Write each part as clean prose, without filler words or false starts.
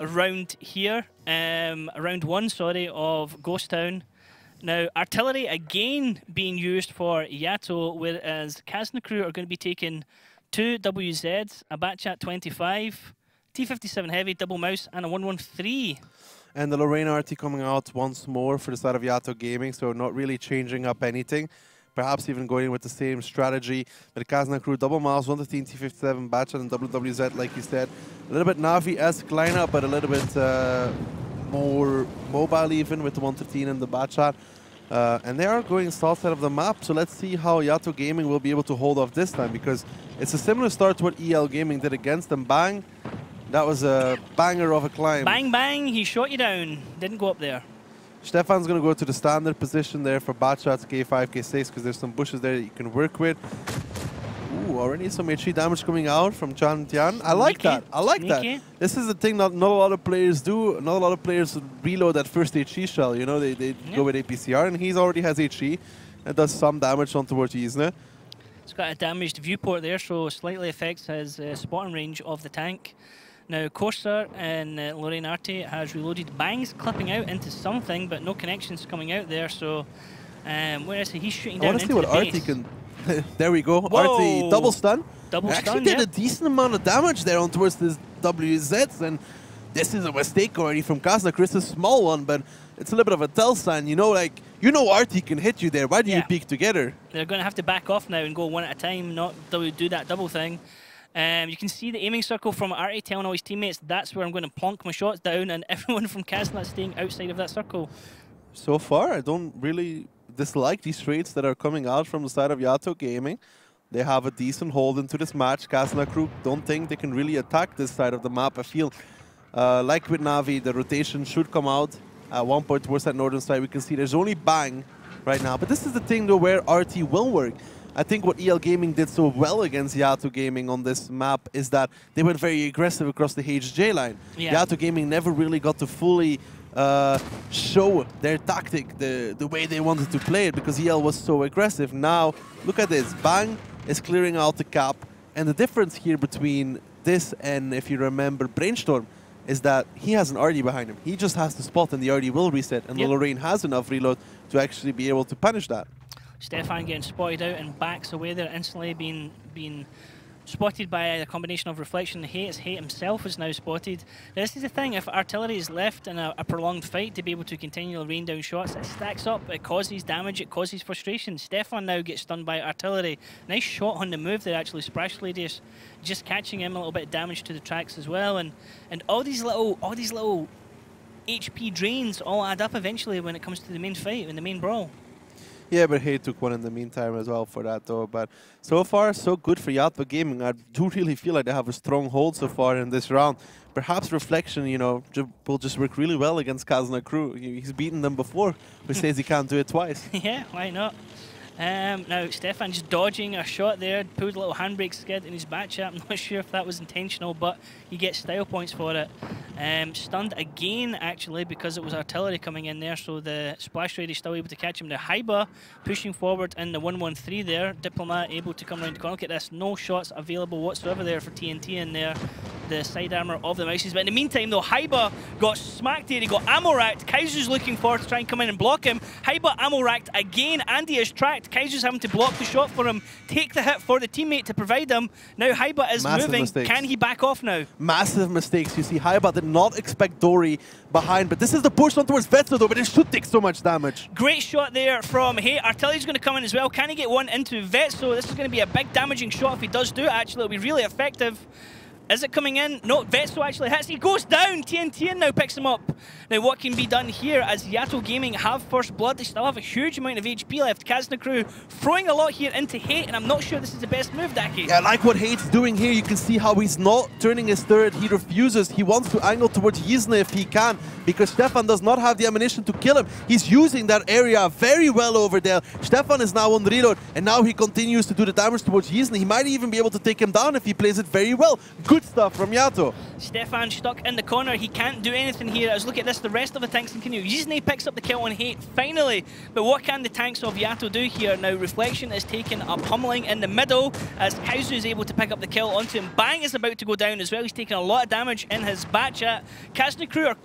round here, round 1, sorry, of Ghost Town. Now, artillery again being used for YaTo, whereas Kazna crew are going to be taking 2 WZs, a Batchat 25, T57 Heavy, double mouse, and a 113. And the Lorraine RT coming out once more for the side of YaTo Gaming, so not really changing up anything. Perhaps even going with the same strategy. But the Kazna crew, double mouse, 115, T57 Batchat, and WWZ, like you said. A little bit Navi-esque lineup, but a little bit more mobile even with the 113 and the Batchat. And they are going south side of the map, so let's see how YaTo Gaming will be able to hold off this time, because it's a similar start to what EL Gaming did against them. Bang! That was a banger of a climb. Bang, bang, he shot you down. Didn't go up there. Stefan's going to go to the standard position there for Batchats, K5, K6, because there's some bushes there that you can work with. Ooh, already some HE damage coming out from Chan Tian. I like that. I like that. This is the thing that not a lot of players do. Not a lot of players reload that first HE shell. You know, they go with APCR, and he's already has HE and does some damage on towards Yzna. It's got a damaged viewport there, so slightly affects his spotting range of the tank. Now, Corsair and Lorraine Arte has reloaded. Bang's clipping out into something, but no connections coming out there, so where is he? He's shooting down into the base. I want to see what Arte can... There we go. Whoa. Arte double stun. Double stun, actually did a decent amount of damage there on towards this WZs, and this is a mistake already from Kazna. Chris, a small one, but it's a little bit of a tell sign. You know, like, you know Arte can hit you there. Why do you peek together? They're going to have to back off now and go one at a time, not do that double thing. You can see the aiming circle from Arte telling all his teammates, that's where I'm going to plonk my shots down, and everyone from Kazna is staying outside of that circle. So far, I don't really dislike these trades that are coming out from the side of YaTo Gaming. They have a decent hold into this match. Kazna crew don't think they can really attack this side of the map. I feel like with Navi, the rotation should come out at one point towards that northern side. We can see there's only Bang right now. But this is the thing, though, where RT will work. I think what EL Gaming did so well against YaTo Gaming on this map is that they went very aggressive across the HJ line. YaTo Gaming never really got to fully show their tactic, the way they wanted to play it, because EL was so aggressive. Now, look at this. Bang is clearing out the cap. And the difference here between this and, if you remember, Brainstorm, is that he has an RD behind him. He just has to spot and the RD will reset. And Lorraine has enough reload to actually be able to punish that. Stefan getting spotted out and backs away there, instantly being spotted by a combination of reflection and hate. Hate himself is now spotted. Now, this is the thing, if artillery is left in a prolonged fight to be able to continually rain down shots, it stacks up, it causes damage, it causes frustration. Stefan now gets stunned by artillery. Nice shot on the move there, actually. Splash Radius just catching him, a little bit of damage to the tracks as well, and all these little HP drains all add up eventually when it comes to the main fight, in the main brawl. Yeah, but Hay took one in the meantime as well for that, though. But so far, so good for YaTo Gaming. I do really feel like they have a strong hold so far in this round. Perhaps Reflection, you know, will just work really well against Kazna crew. He's beaten them before. Who says he can't do it twice? Yeah, why not? Now, Stefan just dodging a shot there, pulled a little handbrake skid in his Batchat. I'm not sure if that was intentional, but he gets style points for it. Stunned again, actually, because it was artillery coming in there, so the Splash Raid is still able to catch him. Now, Haiba pushing forward in the 113 there. Diplomat able to come around the corner. Look at this, no shots available whatsoever there for TNT in there. The side armor of the Mouses. But in the meantime, though, Haiba got smacked here. He got ammo racked. Kaiser's looking forward to try and come in and block him. Haiba ammo racked again. Andy is tracked. Kaiser's having to block the shot for him, take the hit for the teammate to provide him. Now Haiba is moving. Mistakes. Can he back off now? Massive mistakes. You see, Haiba did not expect Dory behind, but this is the push on towards Vetso, though, but it should take so much damage. Great shot there from Hay. Artillery's going to come in as well. Can he get one into Vetso? This is going to be a big damaging shot if he does do it, actually. It'll be really effective. Is it coming in? No, Vetso actually hits. He goes down. TNT now picks him up. Now, what can be done here as YaTo Gaming have first blood? They still have a huge amount of HP left. Kazna crew throwing a lot here into Hate, and I'm not sure this is the best move, Daki. Yeah, like what Hate's doing here. You can see how he's not turning his turret. He refuses. He wants to angle towards Yzna if he can, because Stefan does not have the ammunition to kill him. He's using that area very well over there. Stefan is now on reload, and now he continues to do the damage towards Yzna. He might even be able to take him down if he plays it very well. Good Good stuff from YaTo. Stefan stuck in the corner. He can't do anything here. As look at this, the rest of the tanks continue. Yizne picks up the kill on Hate, finally. But what can the tanks of YaTo do here? Now, Reflection is taking a pummeling in the middle as Kaizu is able to pick up the kill onto him. Bang is about to go down as well. He's taking a lot of damage in his Batchat. Kazna crew are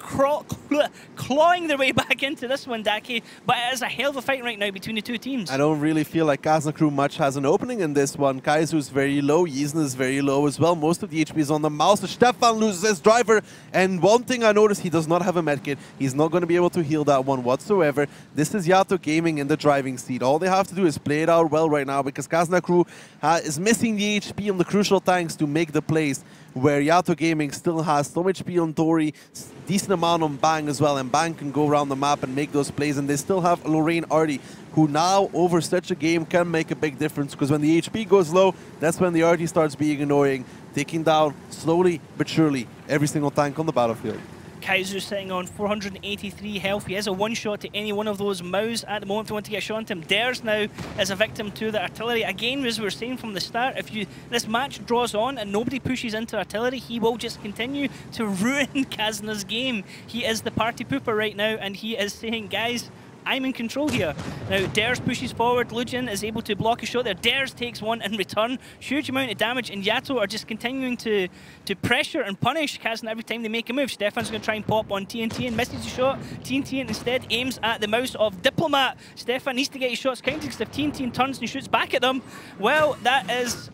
clawing their way back into this one, Daki. But it is a hell of a fight right now between the two teams. I don't really feel like Kazna crew much has an opening in this one. Kaizu's very low. Yizne is very low as well. Most of the HP is on the mouse. So Stefan loses his driver. And one thing I noticed, he does not have a medkit. He's not going to be able to heal that one whatsoever. This is YaTo Gaming in the driving seat. All they have to do is play it out well right now because Kazna crew is missing the HP on the crucial tanks to make the plays, where YaTo Gaming still has some HP on Tori, decent amount on Bang as well, and Bang can go around the map and make those plays, and they still have Lorraine Artie, who now over such a game can make a big difference, because when the HP goes low, that's when the Artie starts being annoying, taking down slowly but surely every single tank on the battlefield. Kaizu sitting on 483 health. He has a one-shot to any one of those Maus at the moment if you want to get a shot on him. Dares now is a victim to the artillery. Again, as we were saying from the start, if this match draws on and nobody pushes into artillery, he will just continue to ruin Kazna's game. He is the party pooper right now, and he is saying, guys, I'm in control here. Now, Dares pushes forward. Lucian is able to block a shot there. Dares takes one in return. Huge amount of damage, and YaTo are just continuing to pressure and punish Kazna every time they make a move. Stefan's going to try and pop on TNT and misses the shot. TNT instead aims at the mouse of Diplomat. Stefan needs to get his shots counted because if TNT turns and shoots back at them, well, that is,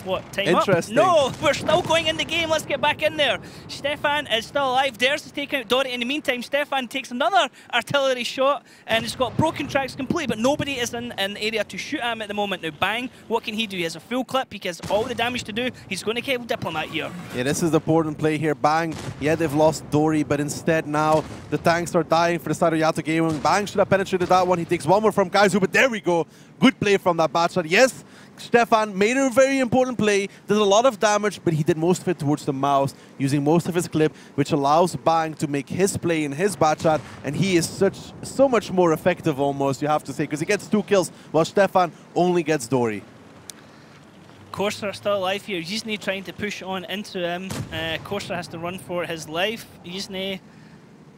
what, time interesting. up? No, we're still going in the game. Let's get back in there. Stefan is still alive. Dares is taking out Dory. In the meantime, Stefan takes another artillery shot, and it's got broken tracks completely, but nobody is in an area to shoot at him at the moment. Now, Bang, what can he do? He has a full clip. He has all the damage to do. He's going to kill Diplomat here. Yeah, this is the important play here. Bang, yeah, they've lost Dory, but instead now the tanks are dying for the side of YaTo Gaming. Bang should have penetrated that one. He takes one more from Kaizu, but there we go. Good play from that Batchat. Yes, Stefan made a very important play, did a lot of damage, but he did most of it towards the mouse, using most of his clip, which allows Bang to make his play in his Batchat, and he is so much more effective almost, you have to say, because he gets 2 kills, while Stefan only gets Dory. Corsair still alive here. Yizne trying to push on into him. Corsair has to run for his life. Yizne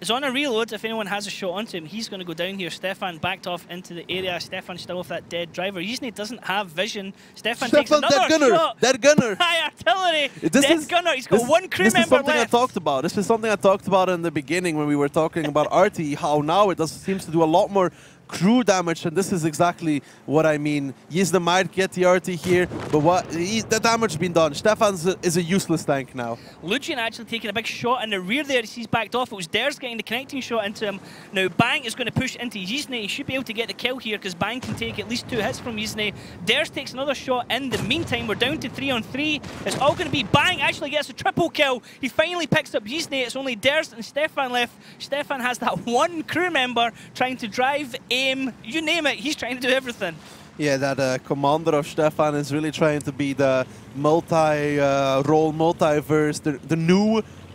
is on a reload. If anyone has a shot onto him, he's going to go down here. Stefan backed off into the area. Stefan still with that dead driver. Yizne doesn't have vision. Stefan takes another shot. Dead gunner. High artillery. Dead gunner. He's got one crew member left. This is something I talked about. This is something I talked about in the beginning when we were talking about RT, how now it seems to do a lot more crew damage, and this is exactly what I mean. Yizne might get the RT here, but the damage has been done. Stefan is a useless tank now. Lucian actually taking a big shot in the rear there as he's backed off. It was Dares getting the connecting shot into him. Now Bang is going to push into Yizne. He should be able to get the kill here because Bang can take at least 2 hits from Yizne. Dares takes another shot in the meantime. We're down to 3 on 3. It's all going to be Bang actually gets a triple kill. He finally picks up Yizne. It's only Dares and Stefan left. Stefan has that one crew member trying to drive, aim, you name it, he's trying to do everything. Yeah, that commander of Stefan is really trying to be the multi-role, multiverse, the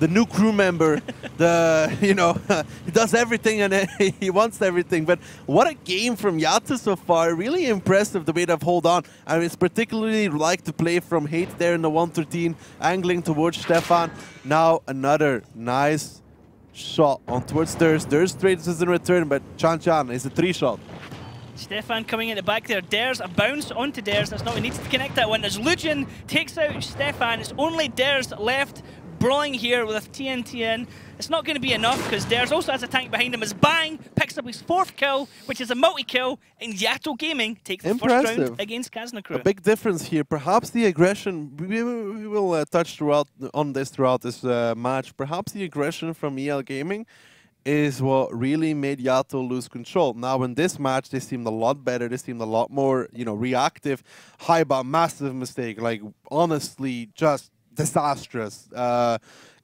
new crew member. He does everything and he wants everything. But what a game from YaTo so far. Really impressive the way they've hold on. I mean, it's particularly like to play from Hate there in the 113, angling towards Stefan. Now another nice shot on towards Dares. Dares trades in return, but Chan is a 3-shot. Stefan coming in the back there. Dares, a bounce onto Dares. That's not what he needs to connect that one. As Lucian takes out Stefan, it's only Dares left brawling here with TNT in. It's not going to be enough because Dares also has a tank behind him as Bang picks up his 4th kill, which is a multi-kill, and YaTo Gaming takes the first round against Kazna crew. A big difference here. Perhaps the aggression, we will touch on this throughout this match, perhaps the aggression from EL Gaming is what really made YaTo lose control. Now in this match, they seemed a lot better. They seemed a lot more, reactive. Haiba, massive mistake. Like, honestly, just disastrous.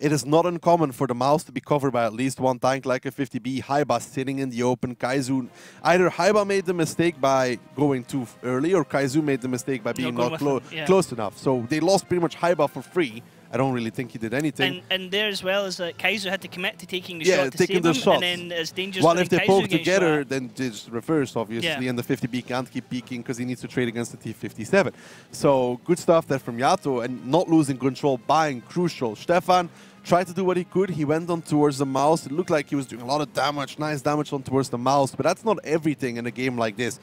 It is not uncommon for the mouse to be covered by at least one tank like a 50B. Haiba sitting in the open. Kaizu, either Haiba made the mistake by going too early, or Kaizu made the mistake by being not close enough. So they lost pretty much Haiba for free. I don't really think he did anything. And there as well is that Kaizu had to commit to taking the Yeah, shot to taking save the him, shots. and then it's dangerous. Well, for if they Kaizu poke getting together, shot. then it's reverse, obviously, Yeah. and the 50B can't keep peeking because he needs to trade against the T57. So good stuff there from YaTo, and not losing control, buying, crucial. Stefan tried to do what he could. He went on towards the mouse. It looked like he was doing a lot of damage, nice damage on towards the mouse, but that's not everything in a game like this.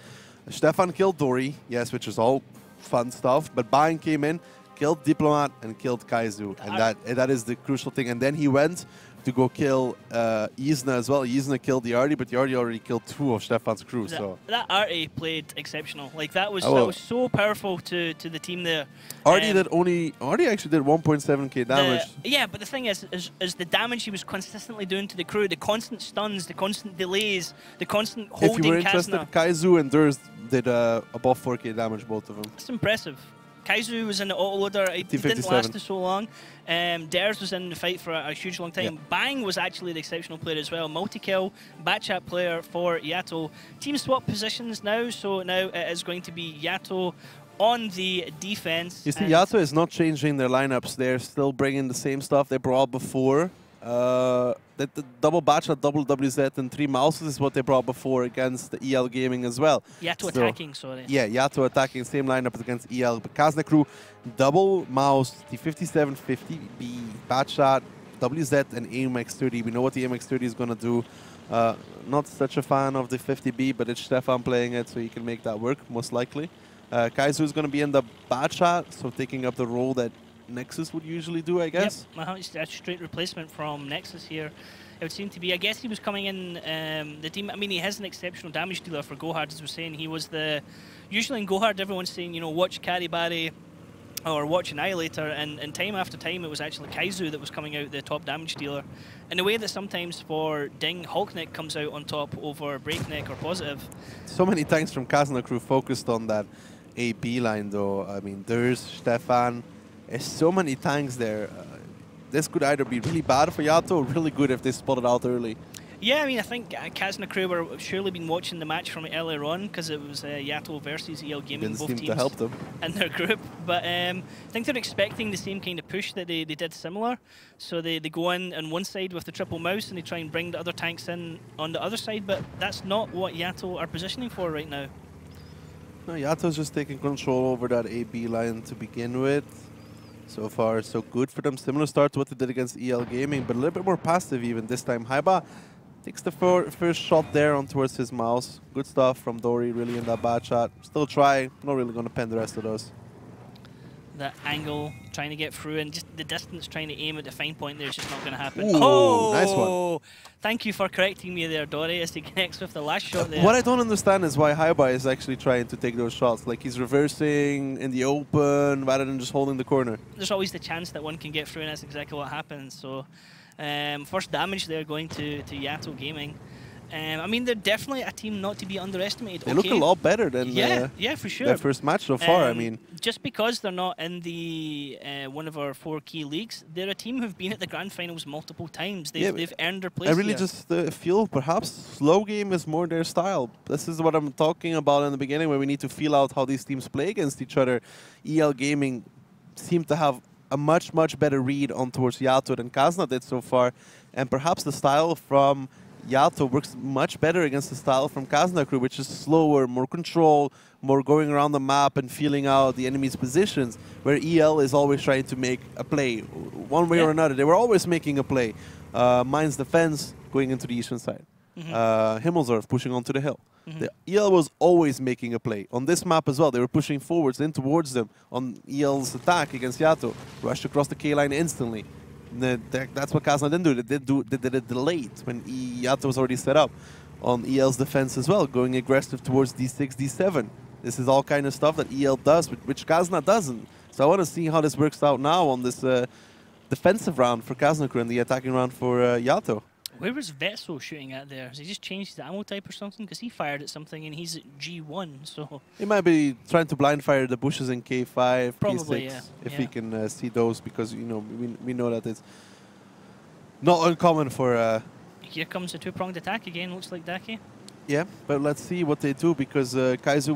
Stefan killed Dory, yes, which is all fun stuff, but buying came in, killed Diplomat and killed Kaizu, and that is the crucial thing. And then he went to go kill Kazna as well. Kazna killed the Artie, but the Artie already killed 2 of Stefan's crew. That Artie played exceptional. Like that was so powerful to the team there. Artie actually did 1.7k damage. Yeah, but the thing is the damage he was consistently doing to the crew, the constant stuns, the constant delays, the constant holding. If you were interested, Kaizu and Durs did above 4k damage, both of them. That's impressive. Kaizu was in the autoloader. It didn't last so long. Ders was in the fight for a huge long time. Yeah. Bang was actually the exceptional player as well. Multi-kill, batchat player for YaTo. Team swap positions now, so now it is going to be YaTo on the defense. You see, YaTo is not changing their lineups. They're still bringing the same stuff they brought before. The double batchat, double WZ, and 3 mouses is what they brought before against the EL Gaming as well. YaTo attacking, sorry. Yeah, YaTo attacking, same lineup against EL. But Kazna crew, double mouse, the 5750B, batchat, WZ, and AMX30. We know what the AMX30 is going to do. Not such a fan of the 50B, but it's Stefan playing it, so he can make that work, most likely. Kaizu is going to be in the batchat, so taking up the role that Nexus would usually do, I guess. Yep, it's a straight replacement from Nexus here. It would seem to be. I guess he was coming in the team. I mean, he has an exceptional damage dealer for Gohard, as we're saying. He was usually in Gohard, everyone's saying, you know, watch Karibari or watch Annihilator, and time after time it was actually Kaizu that was coming out the top damage dealer. In a way that sometimes for Ding, Hulkneck comes out on top over Breakneck or Positive. So many tanks from Kazna crew focused on that AB line, though. I mean, there's Stefan. There's so many tanks there. This could either be really bad for YaTo or really good if they spot it out early. Yeah, I mean, I think Kazna crew were surely been watching the match from earlier on because it was YaTo versus EL Gaming, both teams to help them in their group. But I think they're expecting the same kind of push that they did similar. So they go in on one side with the triple mouse and they try and bring the other tanks in on the other side. But that's not what YaTo are positioning for right now. No, YaTo's just taking control over that AB line to begin with. So far, so good for them. Similar start to what they did against EL Gaming, but a little bit more passive even this time. Haiba takes the first shot there on towards his mouse. Good stuff from Dory, really, in that bad shot. Still try. Not really going to pen the rest of those. The angle, trying to get through, and just the distance, trying to aim at the fine point there is just not going to happen. Ooh, nice one. Thank you for correcting me there, Dory, as he connects with the last shot there. What I don't understand is why Haiba is actually trying to take those shots. Like, he's reversing in the open rather than just holding the corner. There's always the chance that one can get through, and that's exactly what happens. So, first damage there going to YaTo Gaming. I mean, they're definitely a team not to be underestimated. They look a lot better than yeah, for sure. their first match so far. I mean, just because they're not in the one of our 4 key leagues, they're a team who've been at the grand finals multiple times. They've earned their place. I really just feel perhaps slow game is more their style. This is what I'm talking about in the beginning, where we need to feel out how these teams play against each other. EL Gaming seem to have a much better read on towards YaTo than Kazna did so far, and perhaps the style from YaTo works much better against the style from Kazna crew, which is slower, more control, more going around the map and feeling out the enemy's positions, where EL is always trying to make a play, one way or another. They were always making a play. Mine's defense going into the eastern side. Himmelsorf pushing onto the hill. The EL was always making a play. On this map as well, they were pushing forwards in towards them on EL's attack against YaTo. Rushed across the K-line instantly. That's what Kazna didn't do. They did it delayed when YaTo was already set up on EL's defense as well, going aggressive towards D6, D7. This is all kind of stuff that EL does, which Kazna doesn't. So I want to see how this works out now on this defensive round for Kazna crew and the attacking round for YaTo. Where was Vetso shooting at there? Has he just changed his ammo type or something? Because he fired at something and he's at G1, so... He might be trying to blind fire the bushes in K5, Probably, P6, if he can see those, because, you know, we know that it's not uncommon for... Here comes the 2-pronged attack again, looks like Daki. Yeah, but let's see what they do, because Kaizu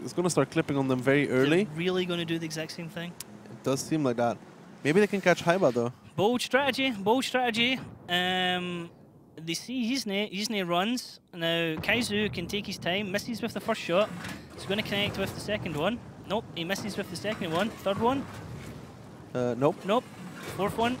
is going to start clipping on them very early. They're really going to do the exact same thing? It does seem like that. Maybe they can catch Haiba though. Bold strategy, bold strategy. They see Yizne runs. Now Kaizu can take his time, misses with the first shot. He's going to connect with the second one. Nope, he misses with the second one. Third one. Nope. Nope. Fourth one.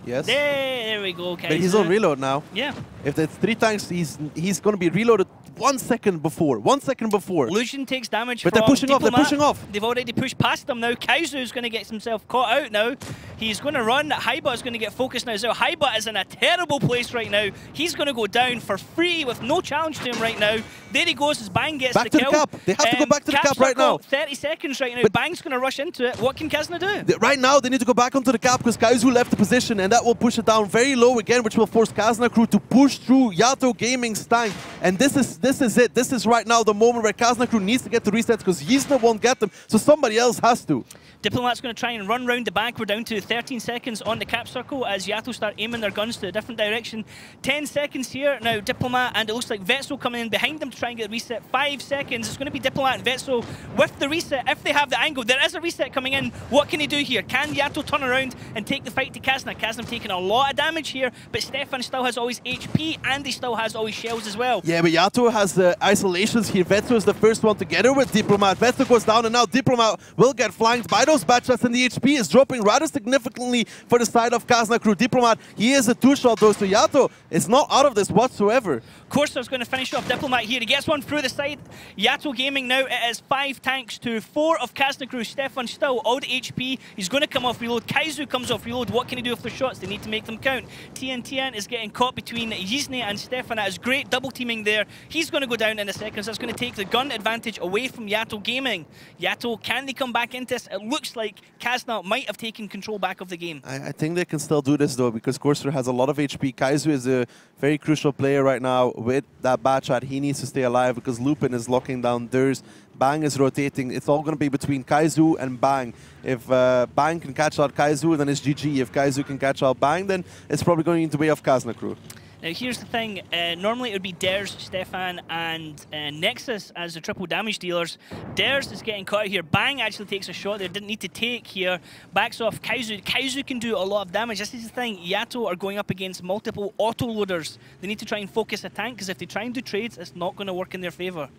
Yes. There we go, Kaizu. But he's on reload now. Yeah. If that's 3 tanks, he's going to be reloaded 1 second before. 1 second before. Lucian takes damage but from they're pushing Diplomat. off. They're pushing off. They've already pushed past them now. Kaizu's going to get himself caught out now. He's going to run. Haiba is going to get focused now. So Haiba is in a terrible place right now. He's going to go down for free with no challenge to him right now. There he goes as Bang gets back the to kill. The cap. They have to go back to the cap right now. 30 seconds right now. But Bang's going to rush into it. What can Kazna do? Right now, they need to go back onto the cap because Kaizu left the position, and that will push it down very low again, which will force Kazna crew to push through YaTo Gaming's tank. And this is it. This is right now the moment where Kazna crew needs to get the resets because Yizna won't get them, so somebody else has to. Diplomat's going to try and run round the back. We're down to 13 seconds on the cap circle as YaTo start aiming their guns to a different direction. 10 seconds here. Now Diplomat and it looks like Vetso coming in behind them to try and get a reset. 5 seconds. It's going to be Diplomat and Vetso with the reset if they have the angle. There is a reset coming in. What can he do here? Can YaTo turn around and take the fight to Kazna? Kazna taking a lot of damage here, but Stefan still has all his HP and he still has all his shells as well. Yeah, but YaTo has the isolations here. Vetso is the first one together with Diplomat. Vetso goes down and now Diplomat will get flanked by those bad shots and the HP is dropping rather significantly for the side of Kazna crew. Diplomat, he is a 2-shot though, so YaTo is not out of this whatsoever. Corsair's going to finish off Diplomat here. He gets one through the side. YaTo Gaming now, it is 5 tanks to 4 of Kazna crew. Stefan still all the HP. He's going to come off reload. Kaizu comes off reload. What can he do with the shots? They need to make them count. TN is getting caught between Yizne and Stefan. That is great double teaming there. He's going to go down in a second. So that's going to take the gun advantage away from YaTo Gaming. YaTo, can they come back into this? It looks like Kazna might have taken control back of the game. I think they can still do this though because Corsair has a lot of HP. Kaizu is a very crucial player right now with that bad shot. He needs to stay alive because Lupin is locking down theirs. Bang is rotating. It's all going to be between Kaizu and Bang. If Bang can catch out Kaizu, then it's GG. If Kaizu can catch out Bang, then it's probably going into way of Kazna crew. Now here's the thing, normally it would be Dares, Stefan and Nexus as the triple damage dealers. Dares is getting caught here. Bang actually takes a shot there, didn't need to take here. Backs off Kaizu. Kaizu can do a lot of damage. This is the thing, YaTo are going up against multiple auto loaders. They need to try and focus a tank because if they try and do trades, it's not going to work in their favour.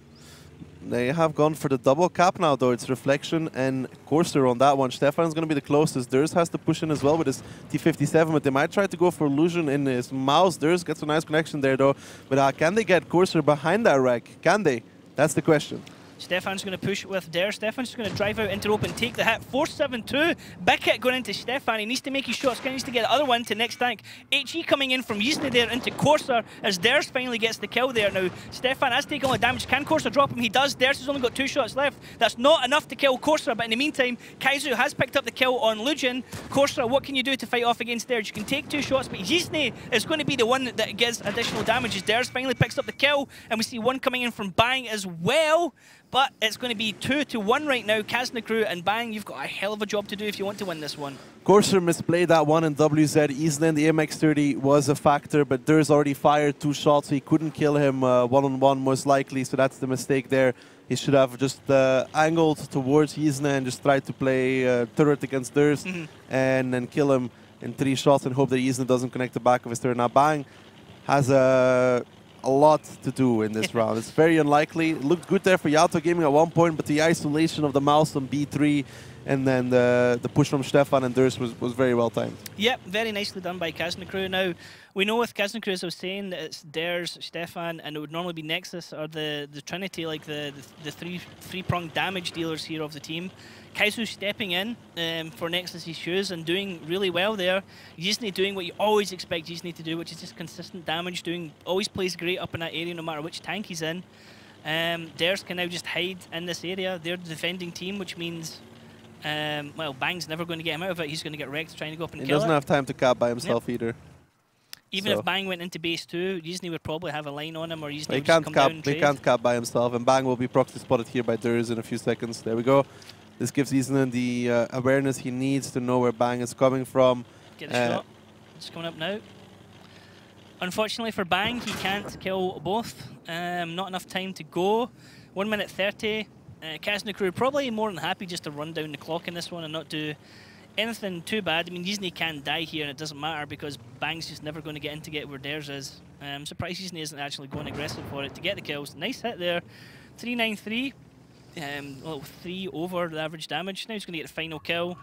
They have gone for the double cap now, though. It's Reflection and Corsair on that one. Stefan's going to be the closest. Durs has to push in as well with his T57, but they might try to go for Illusion in his mouse. Durs gets a nice connection there, though. But can they get Corsair behind that rack? Can they? That's the question. Stefan's going to push with Dare. Stefan's going to drive out into open, take the hit. 4-7-2. Big hit going into Stefan. He needs to make his shots. He needs to get the other one to next tank. HE coming in from Yizne there into Corsair as Dares finally gets the kill there. Now, Stefan has taken all the damage. Can Corsair drop him? He does. Dares has only got 2 shots left. That's not enough to kill Corsair, but in the meantime, Kaizu has picked up the kill on Lucian. Corsair, what can you do to fight off against Dares? You can take 2 shots, but Yizne is going to be the one that gives additional damage as Dares finally picks up the kill, and we see one coming in from Bang as well. But it's going to be 2-1 right now. Kazna crew and Bang, you've got a hell of a job to do if you want to win this one. Corsair misplayed that one in WZ. Easland, the MX-30 was a factor, but Durs already fired 2 shots, so he couldn't kill him one-on-one most likely, so that's the mistake there. He should have just angled towards Yizne and just tried to play turret against Durs and then kill him in 3 shots and hope that Yizne doesn't connect the back of his turret. Now Bang has a lot to do in this round. It's very unlikely. It looked good there for YaTo Gaming at one point, but the isolation of the mouse on B3 and then the push from Stefan and Durs was very well timed. Yep, very nicely done by Kazna crew. Now, we know with Kazna crew, as I was saying, that it's Dares, Stefan, and it would normally be Nexus or the Trinity, like the three-pronged damage dealers here of the team. Kaizu stepping in for Nexus' shoes and doing really well there. Yizne doing what you always expect Yizne to do, which is just consistent damage, always plays great up in that area no matter which tank he's in. Dares can now just hide in this area. They're the defending team, which means, well, Bang's never going to get him out of it. He's going to get wrecked trying to go up and kill it. He doesn't have time to cap by himself either. Even if Bang went into base 2, Yizne would probably have a line on him, or Yizne would just come down and trade. He can't cap by himself, and Bang will be proxy spotted here by Durs in a few seconds. There we go. This gives Yizne the awareness he needs to know where Bang is coming from. Get a shot. It's coming up now. Unfortunately for Bang, he can't kill both. Not enough time to go. 1 minute 30. Kazna crew probably more than happy just to run down the clock in this one and not do anything too bad. I mean, Yizne can die here, and it doesn't matter because Bang's just never going to get in to get where theirs is. I'm surprised Yizne isn't actually going aggressive for it to get the kills. Nice hit there. 393. Little 3 over the average damage. Now he's going to get the final kill.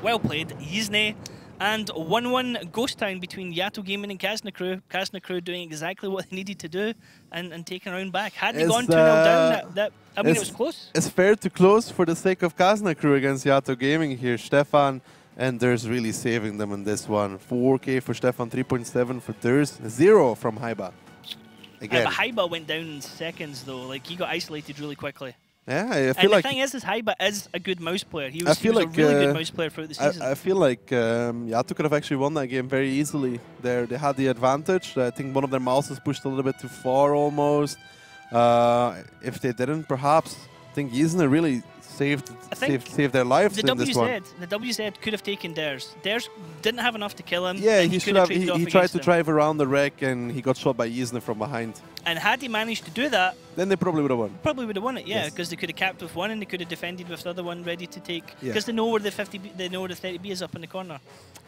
Well played, Yizne. And 1-1 ghost town between YaTo Gaming and Kazna Crew. Kazna Crew doing exactly what they needed to do and taking a round back. Had they gone 2-0 down, I mean, it was close. It's fair to close for the sake of Kazna Crew against YaTo Gaming here. Stefan and Durs really saving them in this one. 4K for Stefan, 3.7 for Durs, 0 from Haiba. Again. But Haiba went down in seconds, though. Like, he got isolated really quickly. Yeah, I feel and like the thing is Haiba is a good mouse player. He was like, a really good mouse player throughout the season. I feel like YaTo could have actually won that game very easily. They had the advantage. I think one of their mouses pushed a little bit too far almost. If they didn't, perhaps, I think Yizne really saved their lives in this one. The WZ could have taken Durs. Durs didn't have enough to kill him. Yeah, he should have. He tried to drive around the wreck and he got shot by Yizne from behind. And had he managed to do that, then they probably would have won. Probably would have won it, yeah, because they could have capped with one and they could have defended with the other one ready to take. Because they know where the 50B, they know where the 30B is up in the corner.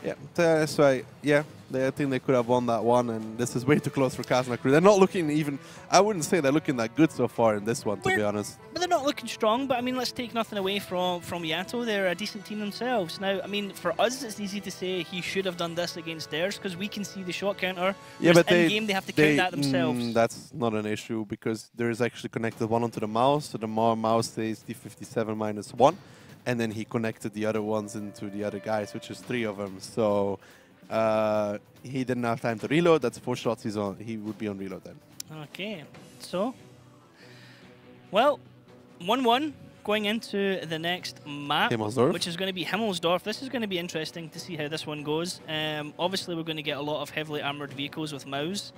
Yeah, that's why. Yeah, I think they could have won that one, and this is way too close for Kazna Crew. They're not looking even. I wouldn't say they're looking that good so far in this one, to be honest. But they're not looking strong. But I mean, let's take nothing away from YaTo. They're a decent team themselves. Now, I mean, for us, it's easy to say he should have done this against theirs because we can see the shot counter. Yeah, but in game they have to count that themselves. That's not an issue because there is actually connected one onto the mouse, so the mouse stays D57 -1, and then he connected the other ones into the other guys, which is 3 of them. So he didn't have time to reload. That's 4 shots he would be on reload then. Okay, so well, 1-1 going into the next map, which is going to be Himmelsdorf. This is going to be interesting to see how this one goes. Obviously, we're going to get a lot of heavily armored vehicles with MOUs.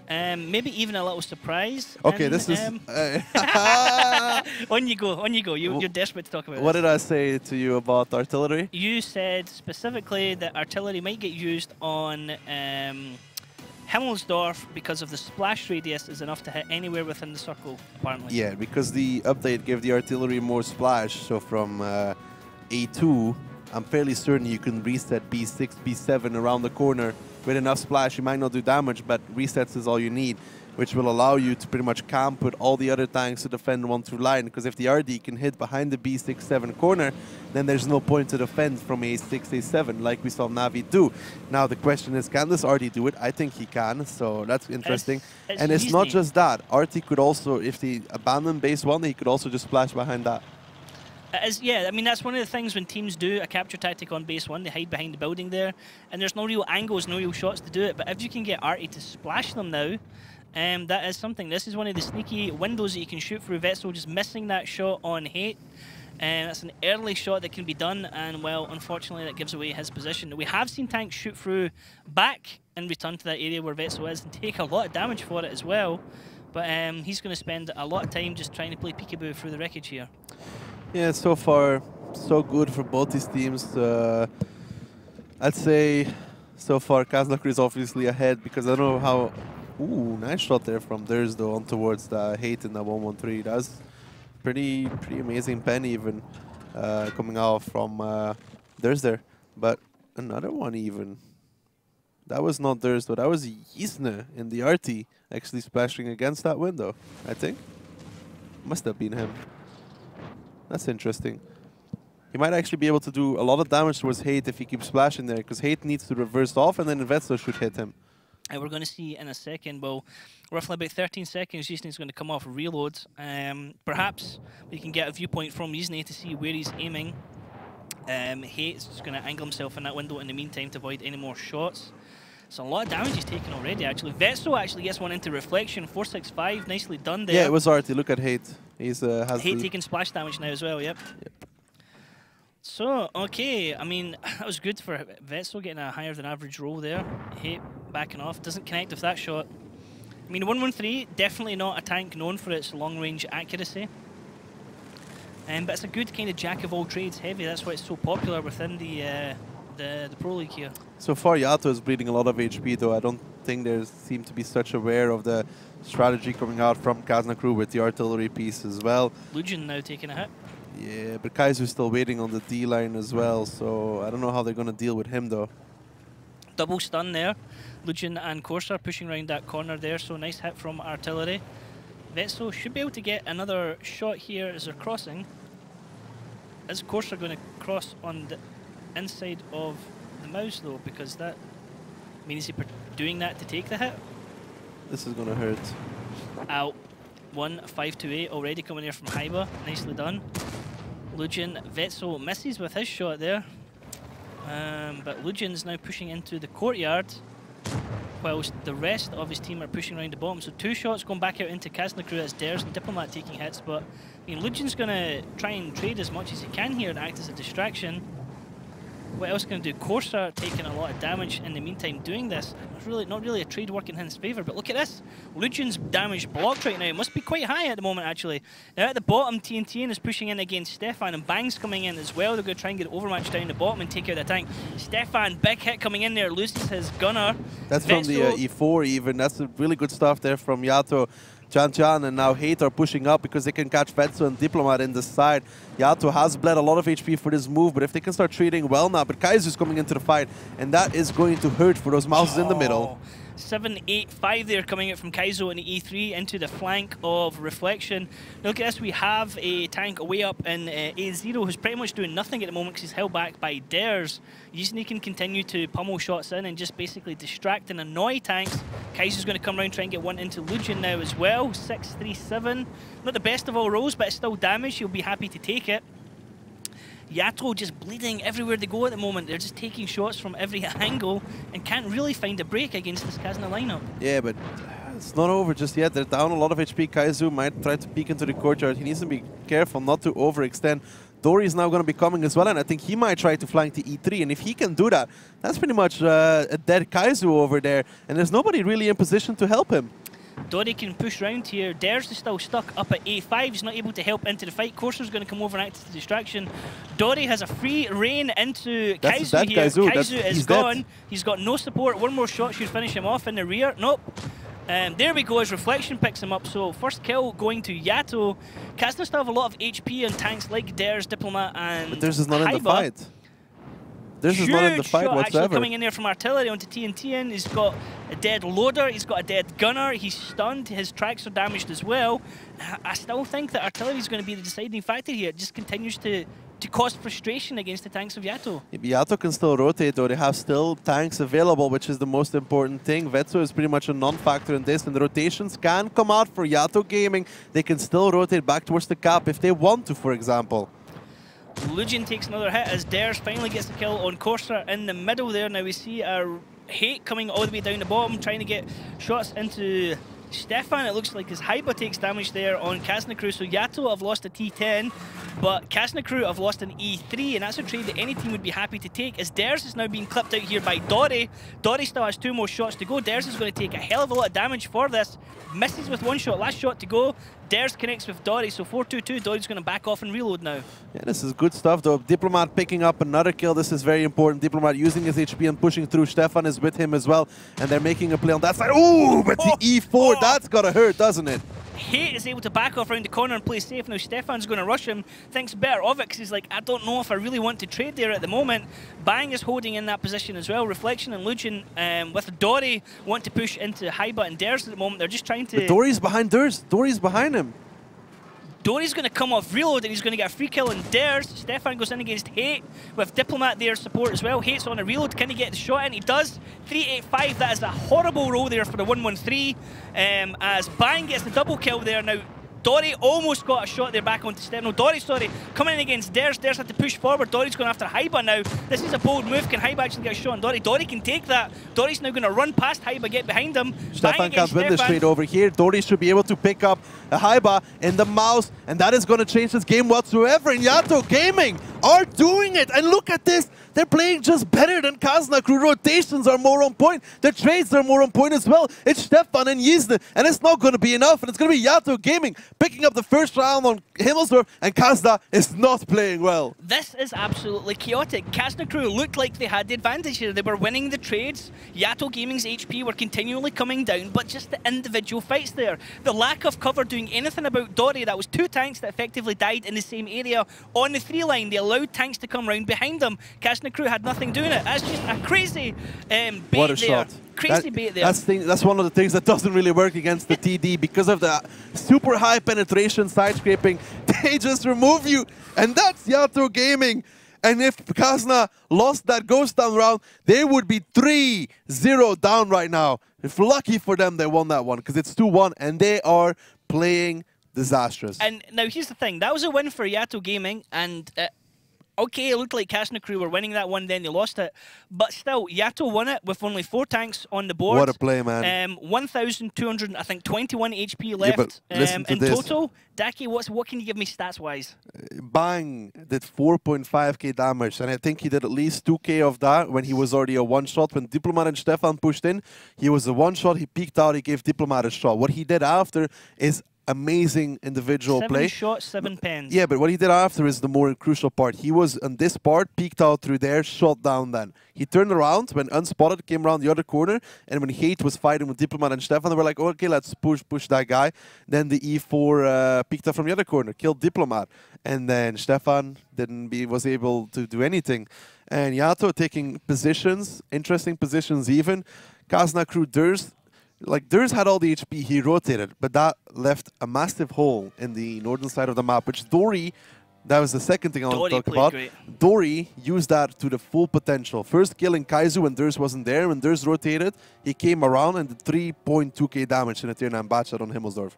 Maybe even a little surprise. Okay, and, this is... on you go. You're desperate to talk about What did I say to you about artillery? You said specifically that artillery might get used on Himmelsdorf because of the splash radius is enough to hit anywhere within the circle, apparently. Yeah, because the update gave the artillery more splash, so from A2, I'm fairly certain you can reset B6, B7 around the corner with enough splash. You might not do damage, but resets is all you need, which will allow you to pretty much camp with all the other tanks to defend one through line, because if the RD can hit behind the B6, 7 corner, then there's no point to defend from A6, A7, like we saw Navi do. Now the question is, can this RD do it? I think he can, so that's interesting. And it's not just that. RT could also, if they abandon base 1, he could also just splash behind that. Yeah, I mean, that's one of the things when teams do a capture tactic on base 1, they hide behind the building there, and there's no real angles, no real shots to do it. But if you can get Artie to splash them now, that is something. This is one of the sneaky windows that you can shoot through. Vetso just missing that shot on Hate. That's an early shot that can be done, and, well, unfortunately, that gives away his position. We have seen tanks shoot through back and return to that area where Vetso is and take a lot of damage for it as well. But he's going to spend a lot of time just trying to play peekaboo through the wreckage here. Yeah, so far, so good for both these teams. I'd say so far Kazna Crew is obviously ahead because I don't know how... Ooh, nice shot there from Durs though on towards the Hate in the 113. That's pretty amazing pen even coming out from Durs there. But another one even. That was not Durs though, that was Yizne in the RT actually splashing against that window, I think. Must have been him. That's interesting. He might actually be able to do a lot of damage towards Hate if he keeps splashing there, because Hate needs to reverse off and then Vetso should hit him. And we're going to see in a second, well, roughly about 13 seconds, Yizne's going to come off reload. Perhaps we can get a viewpoint from Yizne to see where he's aiming. Hate's just going to angle himself in that window in the meantime to avoid any more shots. So a lot of damage he's taken already, actually. Vetso actually gets one into reflection. 465, nicely done there. Yeah, it was Artie. Look at Hate. He's has Hate taking splash damage now as well, yep. So, okay, I mean, that was good for Vetso getting a higher than average roll there. Hate backing off, doesn't connect with that shot. I mean, 113, definitely not a tank known for its long-range accuracy. But it's a good kind of jack-of-all-trades heavy. That's why it's so popular within the Pro League here. So far, YaTo is bleeding a lot of HP, though. I don't think they seem to be such aware of the strategy coming out from Kazna Crew with the artillery piece as well. Lujan now taking a hit. Yeah, but Kaizu's still waiting on the D line as well, so I don't know how they're going to deal with him though. Double stun there. Lucian and Corsair pushing around that corner there, so nice hit from Artillery. Vetso should be able to get another shot here as they're crossing. Is Corsair going to cross on the inside of the mouse though, because that means he's doing that to take the hit? This is going to hurt. Out. 1-5-2-8 already coming here from Haiba. Nicely done. Lucian Vetso misses with his shot there. But Lucian's now pushing into the courtyard, whilst the rest of his team are pushing around the bottom. So 2 shots going back out into Kazna crew as Dares and Diplomat taking hits. But I mean, Lucian's going to try and trade as much as he can here and act as a distraction. What else can he do? Corsair taking a lot of damage in the meantime doing this. Not really a trade working in his favour, but look at this. Lucian's damage blocked right now. It must be quite high at the moment, actually. Now at the bottom, TNTN is pushing in against Stefan, and Bang's coming in as well. They're going to try and get overmatch down the bottom and take out the tank. Stefan, big hit coming in there, loses his gunner. That's from the E4 even. That's really good stuff there from YaTo. Jan and now Hate are pushing up because they can catch Vetso and Diplomat in the side. YaTo has bled a lot of HP for this move, but if they can start trading well now, but Kaizu's coming into the fight, and that is going to hurt for those mouses in the middle. 7-8-5 there coming out from Kaizo in the E3 into the flank of Reflection. Now look at this, we have a tank way up in A0 who's pretty much doing nothing at the moment because he's held back by Dares. Yuzny can continue to pummel shots in and just basically distract and annoy tanks. Kaizo's going to come around, try and get one into Lucian now as well. 6-3-7. Not the best of all rolls, but it's still damage. He'll be happy to take it. YaTo just bleeding everywhere they go at the moment. They're just taking shots from every angle and can't really find a break against this Kazna lineup. Yeah, but it's not over just yet. They're down a lot of HP. Kaizu might try to peek into the courtyard. He needs to be careful not to overextend. Dory is now going to be coming as well, and I think he might try to flank the E3. And if he can do that, that's pretty much a dead Kaizu over there. And there's nobody really in position to help him. Dory can push round here. Dares is still stuck up at A5. He's not able to help into the fight. Corsair's going to come over and act as a distraction. Dory has a free rein into Kaizu here. Kaizu is gone. Dead. He's got no support. One more shot should finish him off in the rear. Nope. There we go as Reflection picks him up. So first kill going to YaTo. Kazna still have a lot of HP on tanks like Dares, Diplomat and But theirs is not Haiba. in the fight. This is not in the fight whatsoever. Actually coming in there from Artillery onto TNTN. He's got a dead loader, he's got a dead gunner, he's stunned, his tracks are damaged as well. I still think that Artillery is going to be the deciding factor here. It just continues to cause frustration against the tanks of YaTo. YaTo can still rotate though. They have still tanks available, which is the most important thing. Vetso is pretty much a non-factor in this, and the rotations can come out for YaTo Gaming. They can still rotate back towards the cap if they want to, for example. Lucian takes another hit as Dares finally gets the kill on Corsair in the middle there. Now we see a Hate coming all the way down the bottom, trying to get shots into Stefan. It looks like his Haiba takes damage there on Kazna crew. So YaTo have lost a T10, but Kazna crew have lost an E3, and that's a trade that any team would be happy to take, as Dares is now being clipped out here by Dory. Dory still has 2 more shots to go. Dares is going to take a hell of a lot of damage for this. Misses with 1 shot, last shot to go. Dares connects with Dory, so 4-2-2. Dory's going to back off and reload now. Yeah, this is good stuff though. Diplomat picking up another kill. This is very important. Diplomat using his HP and pushing through. Stefan is with him as well, and they're making a play on that side. Ooh, but the E4, that's gotta hurt, doesn't it? Hate is able to back off around the corner and play safe. Now Stefan's going to rush him. Thinks better of it because he's like, I don't know if I really want to trade there at the moment. Bang is holding in that position as well. Reflection and Lucian with Dory want to push into Haiba and Dares at the moment. They're just trying to... But Dory's behind Dares. Dory's behind him. Dory's going to come off reload and he's going to get a free kill on Dares. Stefan goes in against Hate with Diplomat there support as well. Hate's on a reload. Can he get the shot in? He does. 3-8-5. That is a horrible roll there for the 1-1-3. As Bang gets the double kill there. Now, Dory almost got a shot there back onto Stefan. No, Dory, sorry, coming in against Dares. Dares had to push forward. Dory's going after Haiba now. This is a bold move. Can Haiba actually get a shot on Dory? Dory can take that. Dory's now going to run past Haiba, get behind him. Stefan can't win this trade over here. Dory should be able to pick up a Haiba in the mouse, and that is going to change this game whatsoever. And YaTo Gaming are doing it. And look at this. They're playing just better than Kazna crew. Rotations are more on point. The trades are more on point as well. It's Stefan and Yizne. And it's not going to be enough. And it's going to be YaTo Gaming picking up the first round on Himmelsdorf. And Kazna is not playing well. This is absolutely chaotic. Kazna crew looked like they had the advantage here. They were winning the trades. YaTo Gaming's HP were continually coming down. But just the individual fights there. The lack of cover doing anything about Dory. That was 2 tanks that effectively died in the same area on the 3 line. They allowed tanks to come round behind them. Kazna crew had nothing doing it. That's just a crazy bait what a there. shot. Crazy bait there. That's one of the things that doesn't really work against the TD because of the super high penetration side scraping. They just remove you, and that's YaTo Gaming. And if Kazna lost that ghost down round, they would be 3-0 down right now. If lucky for them, they won that one because it's 2-1, and they are playing disastrous. And now here's the thing. That was a win for YaTo Gaming, and okay, it looked like Kazna crew were winning that one, then they lost it. But still, YaTo won it with only 4 tanks on the board. What a play, man. 1,200, I think, 21 HP left listen to in this. total. Daki, what can you give me stats-wise? Bang did 4.5k damage, and I think he did at least 2k of that when he was already a one-shot. When Diplomat and Stefan pushed in, he was a one-shot, he peeked out, he gave Diplomat a shot. What he did after is amazing individual play. 7 shots, 7 pens. Yeah, but what he did after is the more crucial part. He was on this part, peeked out through there, shot down then. He turned around when Unspotted came around the other corner, and when Hate was fighting with Diplomat and Stefan, they were like, okay, let's push that guy. Then the E4 peeked out from the other corner, killed Diplomat. And then Stefan was able to do anything. And YaTo taking positions, interesting positions even. Kazna crew Durs. Like, Durs had all the HP, he rotated, but that left a massive hole in the northern side of the map, which Dory, that was the second thing I want to talk about. Great. Dory used that to the full potential. First killing Kaizu when Durs wasn't there. When Durs rotated, he came around and did 3.2k damage in a tier 9 batch on Himmelsdorf.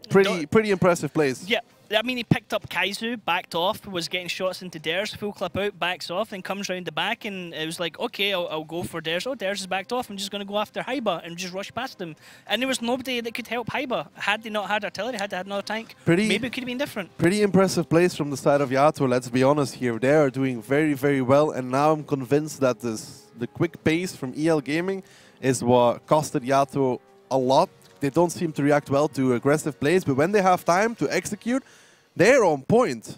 Pretty impressive plays. Yeah. I mean, he picked up Kaizu, backed off, was getting shots into Dares, full clip out, backs off, then comes round the back, and it was like, okay, I'll go for Dares. Oh, Dares is backed off. I'm just going to go after Haiba and just rush past him. And there was nobody that could help Haiba. Had they not had artillery, had they had another tank, maybe it could have been different. Pretty impressive plays from the side of YaTo, let's be honest here. They are doing very, very well, and now I'm convinced that the quick pace from EL Gaming is what costed YaTo a lot. They don't seem to react well to aggressive plays, but when they have time to execute, they're on point.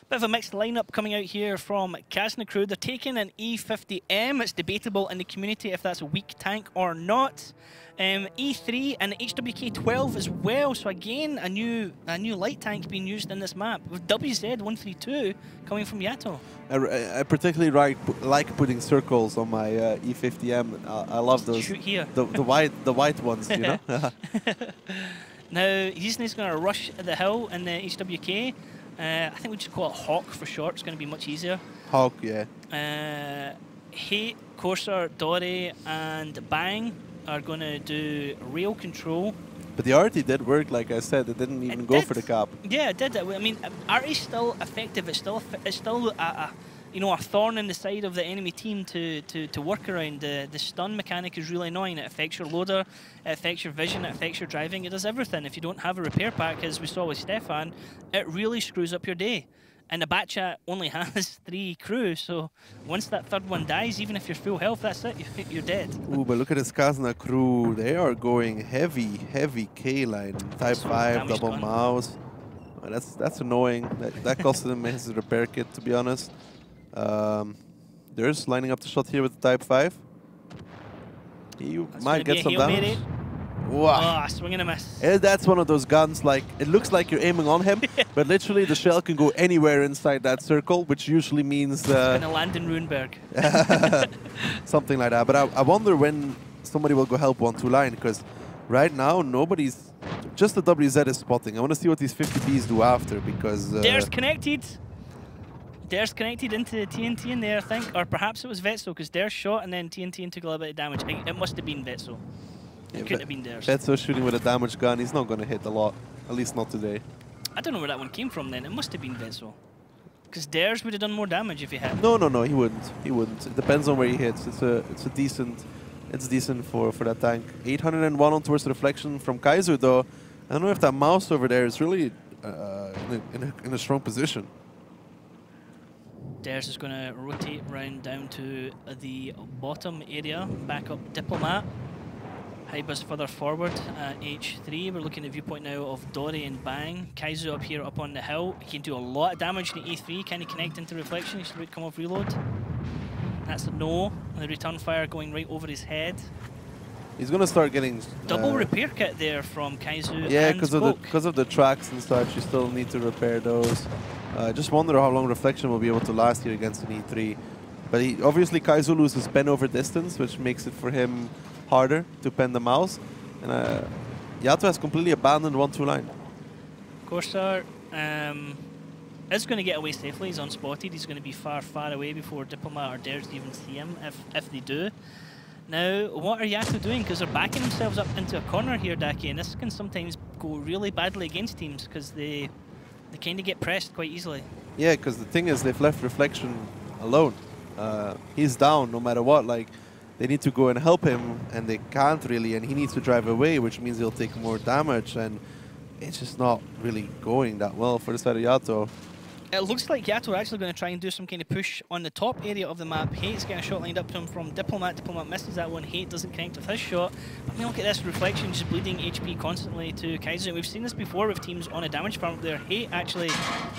Bit of a mixed lineup coming out here from Kazna crew. They're taking an E50M. It's debatable in the community if that's a weak tank or not. E3 and HWK12 as well. So again, a new light tank being used in this map with WZ132 coming from YaTo. I particularly like putting circles on my E50M. I love those. Shoot here. The white ones, you know. Now, Yizne's going to rush the hill in the HWK. I think we just call it Hawk for short. It's going to be much easier. Hawk, yeah. Hate, Corsair, Dory, and Bang are going to do rail control. But the arty did work, like I said. It didn't even go for the cap. Yeah, it did. I mean, arty's still effective. It's still a thorn in the side of the enemy team to work around. The stun mechanic is really annoying. It affects your loader, it affects your vision, it affects your driving. It does everything. If you don't have a repair pack, as we saw with Stefan, it really screws up your day. And the Batchat only has 3 crew, so once that third one dies, even if you're full health, that's it, you're dead. Ooh, but look at this Kazna crew. They are going heavy K-line. Type 5, double mouse. Oh, that's annoying. That costed him his repair kit, to be honest. There's lining up the shot here with the Type 5. He might get some damage. Wow. Oh, swing and a miss. That's one of those guns, like, it looks like you're aiming on him, but literally the shell can go anywhere inside that circle, which usually means... It's going to land in Runeberg. Something like that. But I wonder when somebody will go help 1-2 line, because right now nobody's... Just the WZ is spotting. I want to see what these 50Bs do after, because... There's connected. Dare's connected into TNT in there, I think. Or perhaps it was Vetso, because Dare shot and then TNT took a little bit of damage. It must have been Vetso. It couldn't have been Dare's. Vetso shooting with a damage gun. He's not going to hit a lot. At least not today. I don't know where that one came from then. It must have been Vetso. Because Dare's would have done more damage if he had. No, he wouldn't. He wouldn't. It depends on where he hits. It's decent for that tank. 801 on towards the reflection from Kaizu, though. I don't know if that mouse over there is really in a strong position. Dares is going to rotate round down to the bottom area, back up Diplomat. Hyba's further forward at H3. We're looking at viewpoint now of Dory and Bang. Kaizu up here up on the hill. He can do a lot of damage to E3. Can he connect into reflection? He should come off reload. That's a no. And the return fire going right over his head. He's going to start getting... Double repair kit there from Kaizu. Yeah, and because of the tracks and such, you still need to repair those. Just wonder how long Reflection will be able to last here against an E3. But obviously Kaizu loses pen over distance, which makes it for him harder to pen the mouse. And YaTo has completely abandoned 1-2 line. Corsair is going to get away safely. He's unspotted. He's going to be far, far away before Diplomat or Dares even see him, if they do. Now, what are YaTo doing? Because they're backing themselves up into a corner here, Daki, and this can sometimes go really badly against teams because they kind of get pressed quite easily. Yeah, because the thing is, they've left Reflection alone. He's down no matter what. Like, they need to go and help him, and they can't really, and he needs to drive away, which means he'll take more damage, and it's just not really going that well for the side of YaTo. It looks like YaTo are actually going to try and do some kind of push on the top area of the map. Hate's getting a shot lined up to him from Diplomat. Diplomat misses that one. Hate doesn't connect with his shot. But I mean, look at this. Reflection just bleeding HP constantly to Kaizu. We've seen this before with teams on a damage farm up there. Hate actually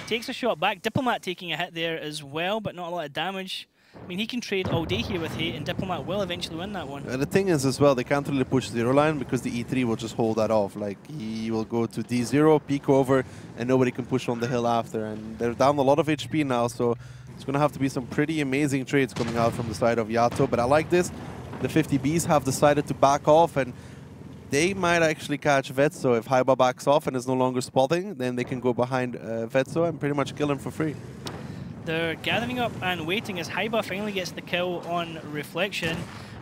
takes a shot back. Diplomat taking a hit there as well, but not a lot of damage. I mean, he can trade all day here with Hate, and Diplomat will eventually win that one. And the thing is as well, they can't really push zero line because the E3 will just hold that off. Like, he will go to D0, peek over, and nobody can push on the hill after. And they're down a lot of HP now, so it's going to have to be some pretty amazing trades coming out from the side of YaTo. But I like this. The 50Bs have decided to back off, and they might actually catch Vetso. If Hyba backs off and is no longer spotting, then they can go behind Vetso and pretty much kill him for free. They're gathering up and waiting as Hyba finally gets the kill on Reflection.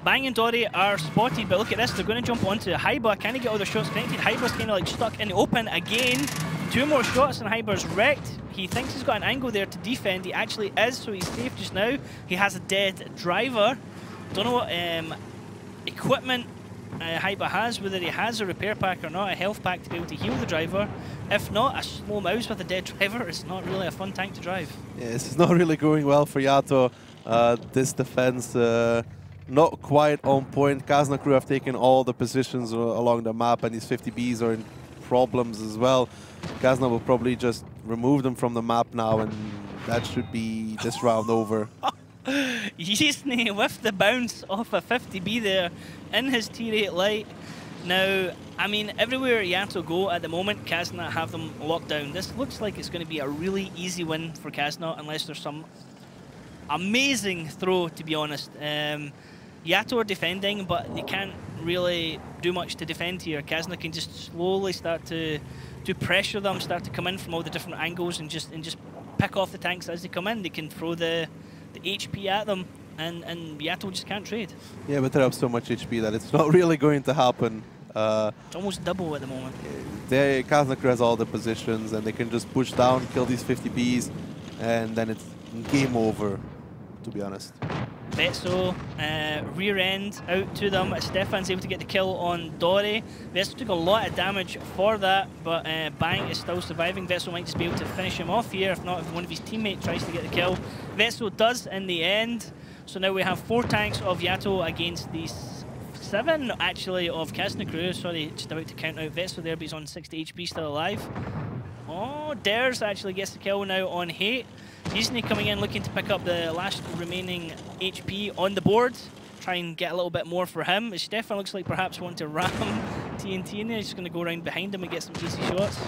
Bang and Dory are spotted, but look at this, they're going to jump onto Hyba. Can he get all the shots connected? Hyba's kind of like stuck in the open again. 2 more shots and Hyba's wrecked. He thinks he's got an angle there to defend. He actually is, so he's safe just now. He has a dead driver. Don't know what equipment Hyba has, whether he has a repair pack or not, a health pack to be able to heal the driver. If not, a slow mouse with a dead driver is not really a fun tank to drive. Yeah, this is not really going well for YaTo. This defense not quite on point. Kazna crew have taken all the positions along the map, and these 50Bs are in problems as well. Kazna will probably just remove them from the map now, and that should be this round over. Yisney with the bounce off a 50B there in his tier 8 light. Now, I mean, everywhere YaTo go at the moment, Kazna have them locked down. This looks like it's going to be a really easy win for Kazna, unless there's some amazing throw, to be honest. YaTo are defending, but they can't really do much to defend here. Kazna can just slowly start to pressure them, start to come in from all the different angles, and just pick off the tanks as they come in. They can throw the HP at them, and YaTo just can't trade. Yeah, but they have so much HP that it's not really going to happen. It's almost double at the moment. Kazna crew has all the positions, and they can just push down, kill these 50Bs, and then it's game over, to be honest. Vetso, rear end out to them. Stefan's able to get the kill on Dory. Vetso took a lot of damage for that, but Bang is still surviving. Vetso might just be able to finish him off here, if not if one of his teammates tries to get the kill. Vetso does in the end. So now we have 4 tanks of YaTo against the 7, actually, of Kazna crew. Sorry, just about to count out Vetso there, but he's on 60 HP, still alive. Oh, Dares actually gets the kill now on Hate. Yisney coming in looking to pick up the last remaining HP on the board. Try and get a little bit more for him. Stefan looks like perhaps want to ram TNT in there. He's just going to go around behind him and get some easy shots.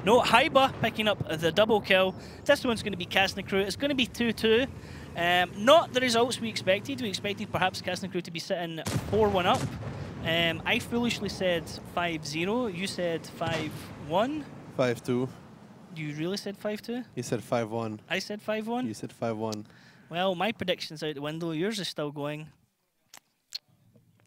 No, Hyba picking up the double kill. This one's going to be Kazna crew. It's going to be 2-2. Not the results we expected. We expected perhaps Kazna crew to be sitting 4-1 up. I foolishly said 5-0. You said 5-1. 5-2. You really said 5-2? You said 5-1. I said 5-1? You said 5-1. Well, my prediction's out the window. Yours is still going.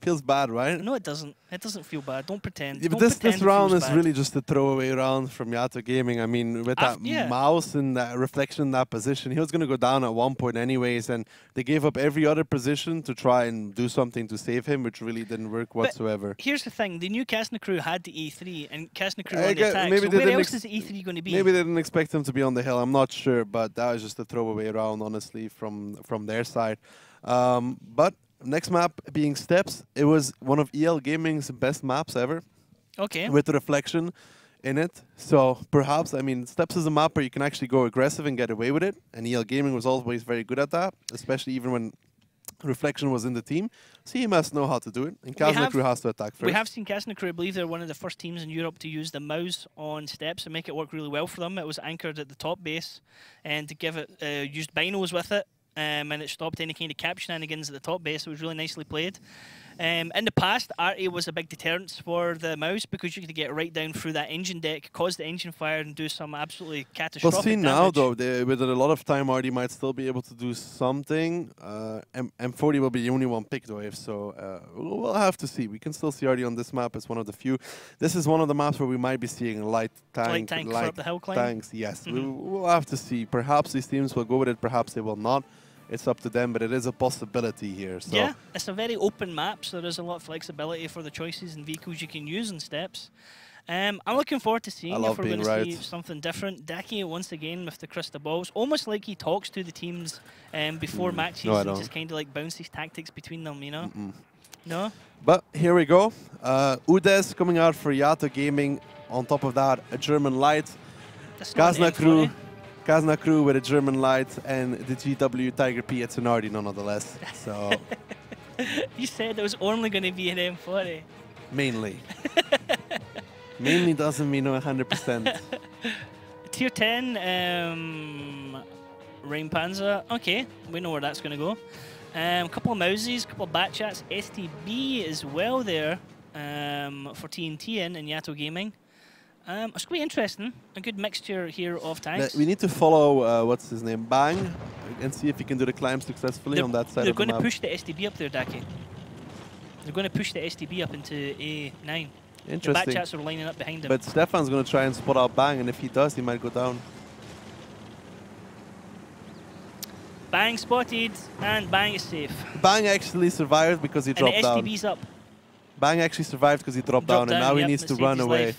feels bad, right? No, it doesn't. It doesn't feel bad. Don't pretend. Yeah, but Don't this pretend it round feels is bad. really just a throwaway round from YaTo Gaming. I mean, with that mouse and that reflection in that position, he was going to go down at one point anyways, and they gave up every other position to try and do something to save him, which really didn't work whatsoever. But here's the thing. The new Kazna crew had the E3, and Kazna crew on the attack. So where else is the E3 going to be? Maybe they didn't expect him to be on the hill. I'm not sure, but that was just a throwaway round, honestly, from their side. But next map being Steps, it was one of EL Gaming's best maps ever. Okay. With the reflection in it. So perhaps, I mean, Steps is a map where you can actually go aggressive and get away with it. And EL Gaming was always very good at that, especially even when reflection was in the team. CMS know how to do it, and Kazna crew has to attack first. We have seen Kazna crew. I believe they're one of the first teams in Europe to use the mouse on Steps and make it work really well for them. It was anchored at the top base, and to give it used binos with it. And it stopped any kind of cap shenanigans at the top base. It was really nicely played. In the past, RA was a big deterrent for the mouse because you could get right down through that engine deck, cause the engine fire, and do some absolutely catastrophic We'll see damage. now, though, with a lot of time, RD might still be able to do something. M40 will be the only one picked, though, so we'll have to see. We can still see RD on this map as one of the few. This is one of the maps where we might be seeing light tank for up the hill climb? tanks. Yes, we'll have to see. Perhaps these teams will go with it, perhaps they will not. It's up to them, but it is a possibility here. So. Yeah, it's a very open map, so there's a lot of flexibility for the choices and vehicles you can use in Steps. I'm looking forward to seeing if we're going to see something different. Daki, once again, with the crystal balls, almost like he talks to the teams before matches and just kind of like bounces tactics between them, you know? No? But here we go. Udes coming out for YaTo Gaming. On top of that, a German light. Kazna crew. Kazna crew with a German light and the GW Tiger P at Sonardi nonetheless. So you said it was only going to be an M40. Mainly. Mainly doesn't mean 100%. Tier 10 Rain Panzer. Okay, we know where that's going to go. A couple of Mousies, a couple of Batchats, STB as well there for TNT in YaTo Gaming. It's quite interesting. A good mixture here of tanks. We need to follow, what's his name, Bang, and see if he can do the climb successfully on that side of the map. They're going to push the STB up there, Daki. They're going to push the STB up into A9. Interesting. The Batchats are lining up behind him. But Stefan's going to try and spot out Bang, and if he does, he might go down. Bang spotted, and Bang is safe. Bang actually survived because he dropped down. And the STB's up. Bang actually survived because he dropped down, and now he needs to run away.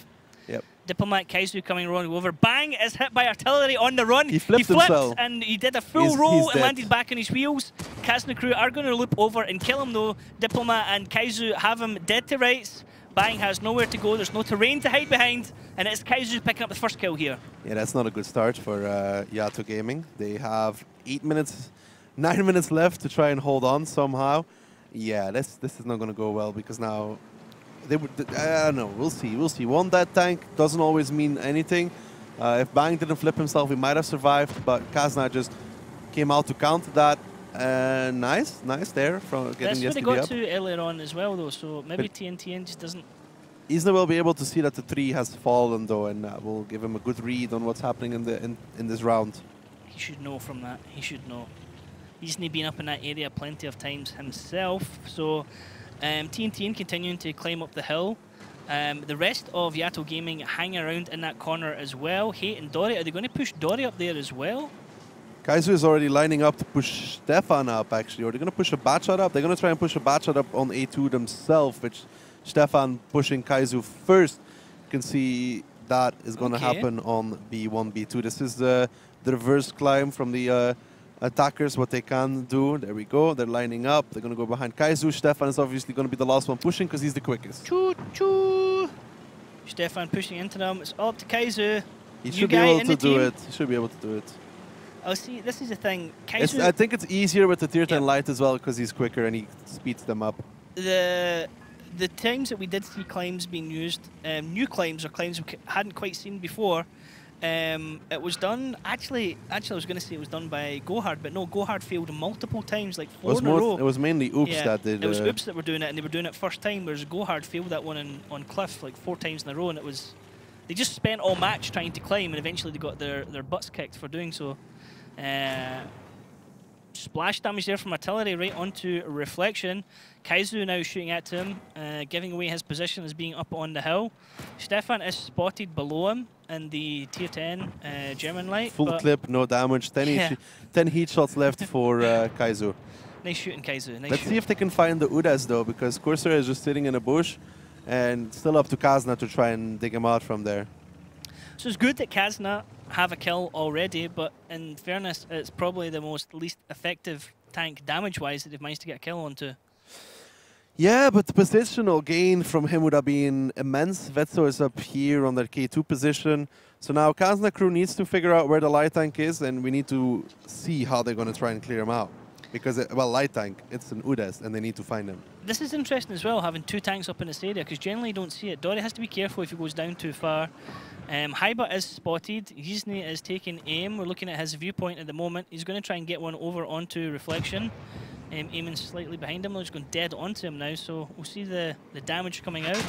Yep. Diplomat Kaizu coming rolling over. Bang is hit by artillery on the run. He flipped himself. And he did a full roll and landed back on his wheels. Kazna crew are going to loop over and kill him though. Diplomat and Kaizu have him dead to rights. Bang has nowhere to go. There's no terrain to hide behind. And it's Kaizu picking up the first kill here. Yeah, that's not a good start for YaTo Gaming. They have 9 minutes left to try and hold on somehow. Yeah, this is not going to go well because now... I don't know. We'll see. We'll see. One dead tank doesn't always mean anything. If Bang didn't flip himself, he might have survived. But Kazna just came out to counter that. Nice there from getting the STB up. That's what they got to earlier on as well, though. So maybe TNTN just doesn't. Isna will be able to see that the tree has fallen, though, and that will give him a good read on what's happening in this round. He should know from that. He should know. He's been up in that area plenty of times himself. So. TNT continuing to climb up the hill. The rest of YaTo Gaming hang around in that corner as well. Hate and Dory, are they going to push Dory up there as well? Kaizu is already lining up to push Stefan up, actually. Or they're going to push a Batshot up. They're going to try and push a Batshot up on A2 themselves, which Stefan pushing Kaizu first. You can see that is going to happen on B1, B2. This is the reverse climb from the... attackers, what they can do. There we go. They're lining up. They're going to go behind Kaizu. Stefan is obviously going to be the last one pushing because he's the quickest. Choo choo. Stefan pushing into them. It's up to Kaizu. He should be able to do it. He should be able to do it. Oh, see, this is the thing. Kaizu, I think it's easier with the tier 10 light as well because he's quicker and he speeds them up. The times that we did see climbs being used, new climbs or climbs we hadn't quite seen before, it was done, actually I was going to say it was done by Gohard, but no, Gohard failed multiple times, like 4 in a row. It was mainly Oops that did. It was Oops that were doing it, and they were doing it first time, whereas Gohard failed that one on Cliff like 4 times in a row, and it was... They just spent all match trying to climb, and eventually they got their butts kicked for doing so. splash damage there from artillery right onto reflection. Kaizu now shooting at him, giving away his position as being up on the hill. Stefan is spotted below him in the tier 10 German light. Full clip, no damage. 10 heat shots left for Kaizu. Nice shooting, Kaizu. Nice Let's see if they can find the Udas though, because Corsair is just sitting in a bush, and still up to Kazna to try and dig him out from there. So it's good that Kazna have a kill already, but in fairness, it's probably the least effective tank damage-wise that they've managed to get a kill onto. Yeah, but the positional gain from him would have been immense. Vetso is up here on their K2 position. So now Kazna crew needs to figure out where the light tank is, and we need to see how they're going to try and clear him out. Because, well, light tank, it's an Udas, and they need to find him. This is interesting as well, having 2 tanks up in this area, because generally you don't see it. Dory has to be careful if he goes down too far. Haiba is spotted. Yizny is taking aim. We're looking at his viewpoint at the moment. He's going to try and get one over onto reflection. Aiming slightly behind him. He's going dead onto him now, so we'll see the damage coming out.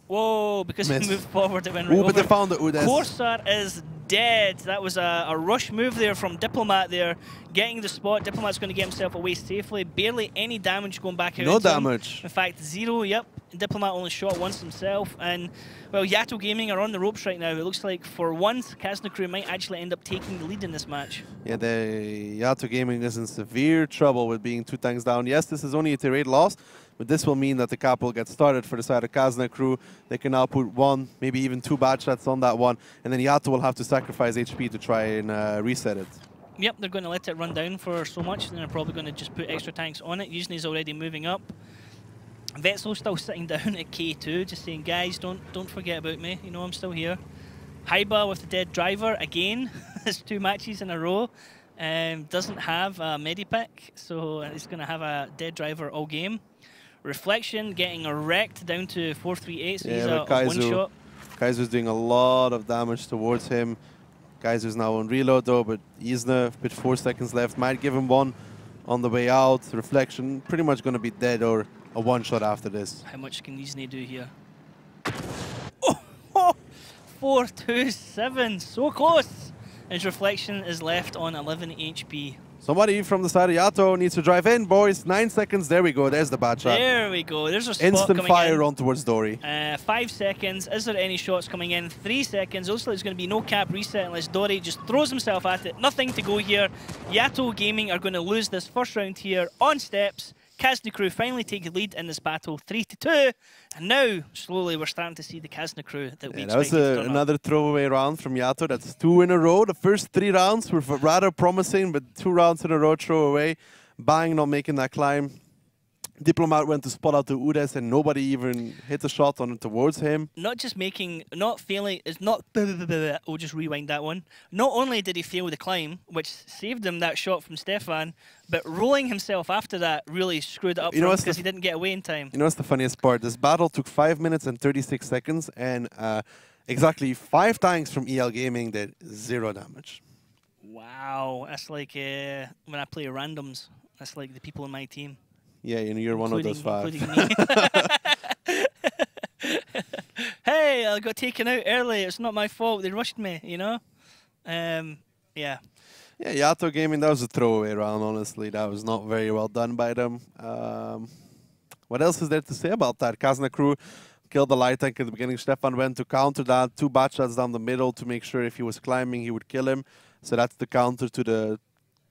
Whoa, because he moved forward, it went right over. But they found the Udas. Corsair is dead. That was a rush move there from Diplomat there. Getting the spot. Diplomat's going to get himself away safely. Barely any damage going back out. No damage. In fact, 0, yep. Diplomat only shot once himself. And, well, YaTo Gaming are on the ropes right now. It looks like, for once, Kazna crew might actually end up taking the lead in this match. Yeah, the YaTo Gaming is in severe trouble with being 2 tanks down. Yes, this is only a tier 8 loss, but this will mean that the cap will get started for the side of Kazna crew. They can now put 1, maybe even 2 bad shots on that one, and then YaTo will have to sacrifice HP to try and reset it. Yep, they're going to let it run down for so much, and they're probably going to just put extra tanks on it. Yuzny's already moving up. Vetso still sitting down at K2, just saying, guys, don't forget about me. You know I'm still here. Haiba with the dead driver again. It's 2 matches in a row. Doesn't have a medipack, so he's going to have a dead driver all game. Reflection getting wrecked down to 438, so he's a one-shot. Kaizu's doing a lot of damage towards him. Kaizu's now on reload though, but Yizna with 4 seconds left might give him one on the way out. Reflection pretty much going to be dead or a one-shot after this. How much can Yizna do here? Oh! 427, so close! His reflection is left on 11 HP. Somebody from the side of YaTo needs to drive in, boys. 9 seconds. There we go. There's the bad shot. There we go. There's a spot instant coming fire in. on towards Dory. 5 seconds. Is there any shots coming in? 3 seconds. Looks like there's going to be no cap reset unless Dory just throws himself at it. Nothing to go here. YaTo Gaming are going to lose this first round here on steps. Kazna crew finally take the lead in this battle, 3-2, and now slowly we're starting to see the Kazna crew that we expected. That was another throwaway round from YaTo. That's 2 in a row. The first 3 rounds were rather promising, but 2 rounds in a row throwaway. Bang, not making that climb. Diplomat went to spot out the Udas and nobody even hit a shot on towards him. Not failing, it's not, we'll just rewind that one. Not only did he fail the climb, which saved him that shot from Stefan, but rolling himself after that really screwed it up for him because he didn't get away in time. You know what's the funniest part? This battle took 5 minutes and 36 seconds and exactly 5 tanks from EL Gaming did 0 damage. Wow, that's like when I play randoms, that's like the people in my team. Yeah, you're one of those 5. Including me. Hey, I got taken out early. It's not my fault. They rushed me, you know? Yeah. Yeah, YaTo Gaming, that was a throwaway round, honestly. That was not very well done by them. What else is there to say about that? Kazna crew killed the light tank at the beginning. Stefan went to counter that. 2 bad shots down the middle to make sure if he was climbing, he would kill him. So that's the counter to the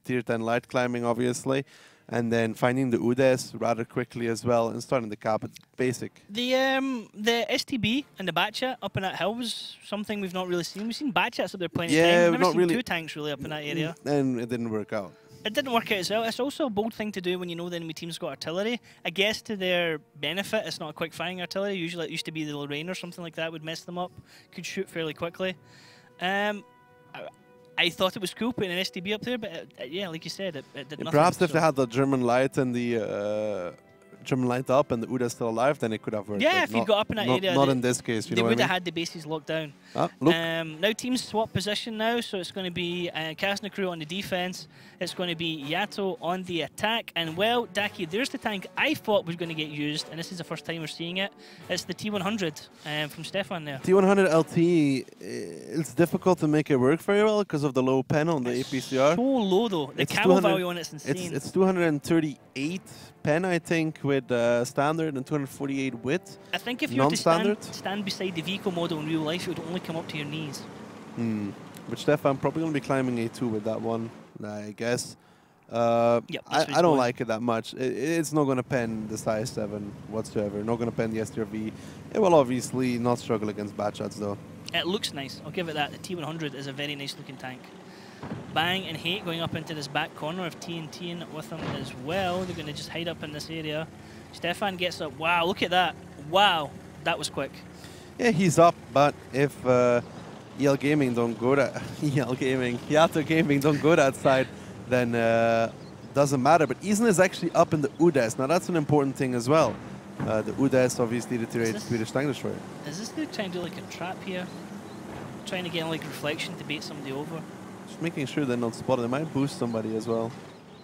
tier 10 light climbing, obviously. And then finding the Udas rather quickly as well and starting the cap. It's basic. The STB and the Batchat up in that hill was something we've not really seen. We've seen Batchats up there plenty of times. We've never seen 2 tanks really up in that area. And it didn't work out. It didn't work out as well. It's also a bold thing to do when you know the enemy team's got artillery. I guess to their benefit, it's not a quick firing artillery. Usually it used to be the Lorraine or something like that would mess them up. Could shoot fairly quickly. I thought it was cool putting an STB up there, but yeah, like you said, it did nothing. Perhaps if they had the German light and the German lined up and the Uda's still alive, then it could have worked. Yeah, if you got up in that area. Not in this case, you know what I mean? They would have had the bases locked down. Look. Now teams swap position now, so it's going to be Kazna crew on the defense. It's going to be YaTo on the attack. And well, Daki, there's the tank I thought was going to get used, and this is the first time we're seeing it. It's the T100 from Stefan there. T100 LT, it's difficult to make it work very well because of the low pen on the APCR. So low though. The camo value on it's insane. It's 238 pen, I think, with standard and 248 width. I think if you were to stand beside the vehicle model in real life, it would only come up to your knees. But Stefan probably going to be climbing A2 with that one, I guess. Yep, I don't like it that much. It's not going to pen the size 7 whatsoever. Not going to pen the STRV. It will obviously not struggle against bad shots, though. It looks nice. I'll give it that. The T100 is a very nice looking tank. Bang and Hate going up into this back corner of TNT in with them as well. They're going to just hide up in this area. Stefan gets up. Wow, look at that. Wow, that was quick. Yeah, he's up, but if EL Gaming don't go that YaTo Gaming don't go that side, then doesn't matter. But Eason is actually up in the UDES. Now that's an important thing as well. The UDES obviously deteriorates Swedish tank destroyer. Is this dude trying to do like a trap here? Trying to get like reflection to bait somebody over? Just making sure they're not spotted. They might boost somebody as well.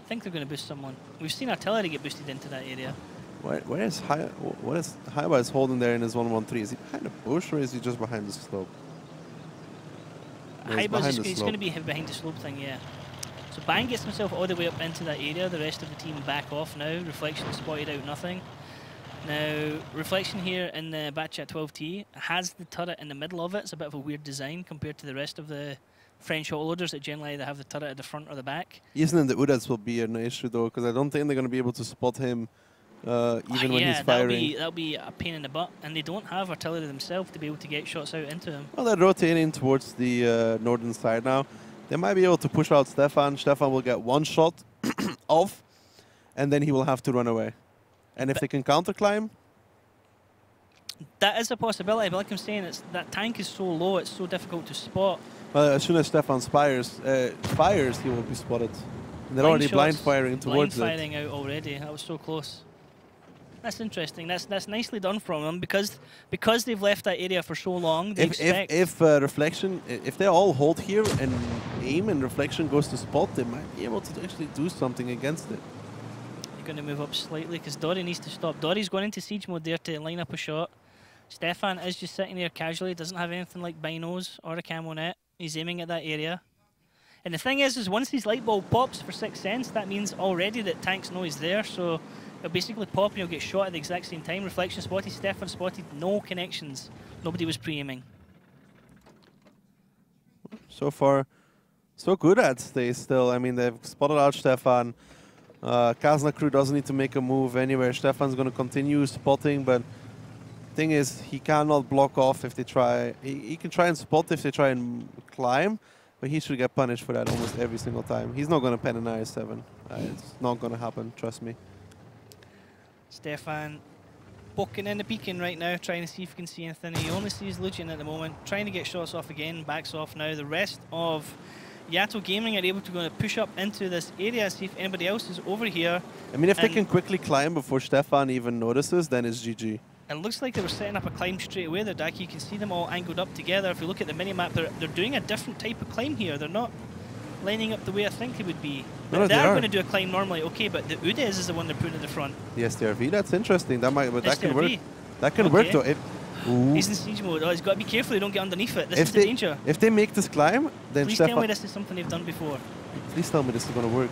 I think they're going to boost someone. We've seen artillery get boosted into that area. Where is Haiba is holding there in his 113? Is he behind the bush or is he just behind the slope? No, he's going to be behind the slope thing, yeah. So Bang gets himself all the way up into that area. The rest of the team back off now. Reflection spotted out nothing. Now, Reflection here in the Batchat 12T has the turret in the middle of it. It's a bit of a weird design compared to the rest of the French autoloaders that generally either have the turret at the front or the back. Even in the UDAS will be an issue though, because I don't think they're going to be able to spot him even when he's firing. That'll be a pain in the butt, and they don't have artillery themselves to be able to get shots out into him. Well, they're rotating towards the northern side now. They might be able to push out Stefan. Stefan will get one shot off, and then he will have to run away. And if they can counter climb, that is a possibility. But like I'm saying, that tank is so low, it's so difficult to spot. Well, as soon as Stefan fires, he will be spotted. And they're already blind firing towards it. Blind firing out already. That was so close. That's interesting. That's nicely done from them because they've left that area for so long. They expect if Reflection, if they all hold here and aim and Reflection goes to spot, they might be able to actually do something against it. They're going to move up slightly because Dory needs to stop. Dory's going into siege mode there to line up a shot. Stefan is just sitting there casually. Doesn't have anything like binos or a camo net. He's aiming at that area. And the thing is once his light bulb pops for 6 cents, that means already that tanks know he's there. So he'll basically pop and he'll get shot at the exact same time. Reflection spotted, Stefan spotted, no connections. Nobody was pre-aiming. So far, so good at stay still. I mean, they've spotted out Stefan. Kazna crew doesn't need to make a move anywhere. Stefan's going to continue spotting, but thing is, he cannot block off if they try. He can try and spot if they try and climb, but he should get punished for that almost every single time. He's not going to pen an IS-7. It's not going to happen, trust me. Stefan poking in the beacon right now, trying to see if he can see anything. He only sees Lucian at the moment, trying to get shots off again, backs off now. The rest of YaTo Gaming are able to go and push up into this area, see if anybody else is over here. I mean, if they can quickly climb before Stefan even notices, then it's GG. It looks like they were setting up a climb straight away there, Daki. You can see them all angled up together. If you look at the minimap, they're doing a different type of climb here. They're not lining up the way I think they would be. No, they are going to do a climb normally, okay, but the UDES is the one they're putting at the front. The STRV, that's interesting. That might, but that can work. That can okay. work though. He's in siege mode. Oh, he's got to be careful they don't get underneath it. This is the danger. If they make this climb, then please tell me this is something they've done before. Please tell me this is going to work.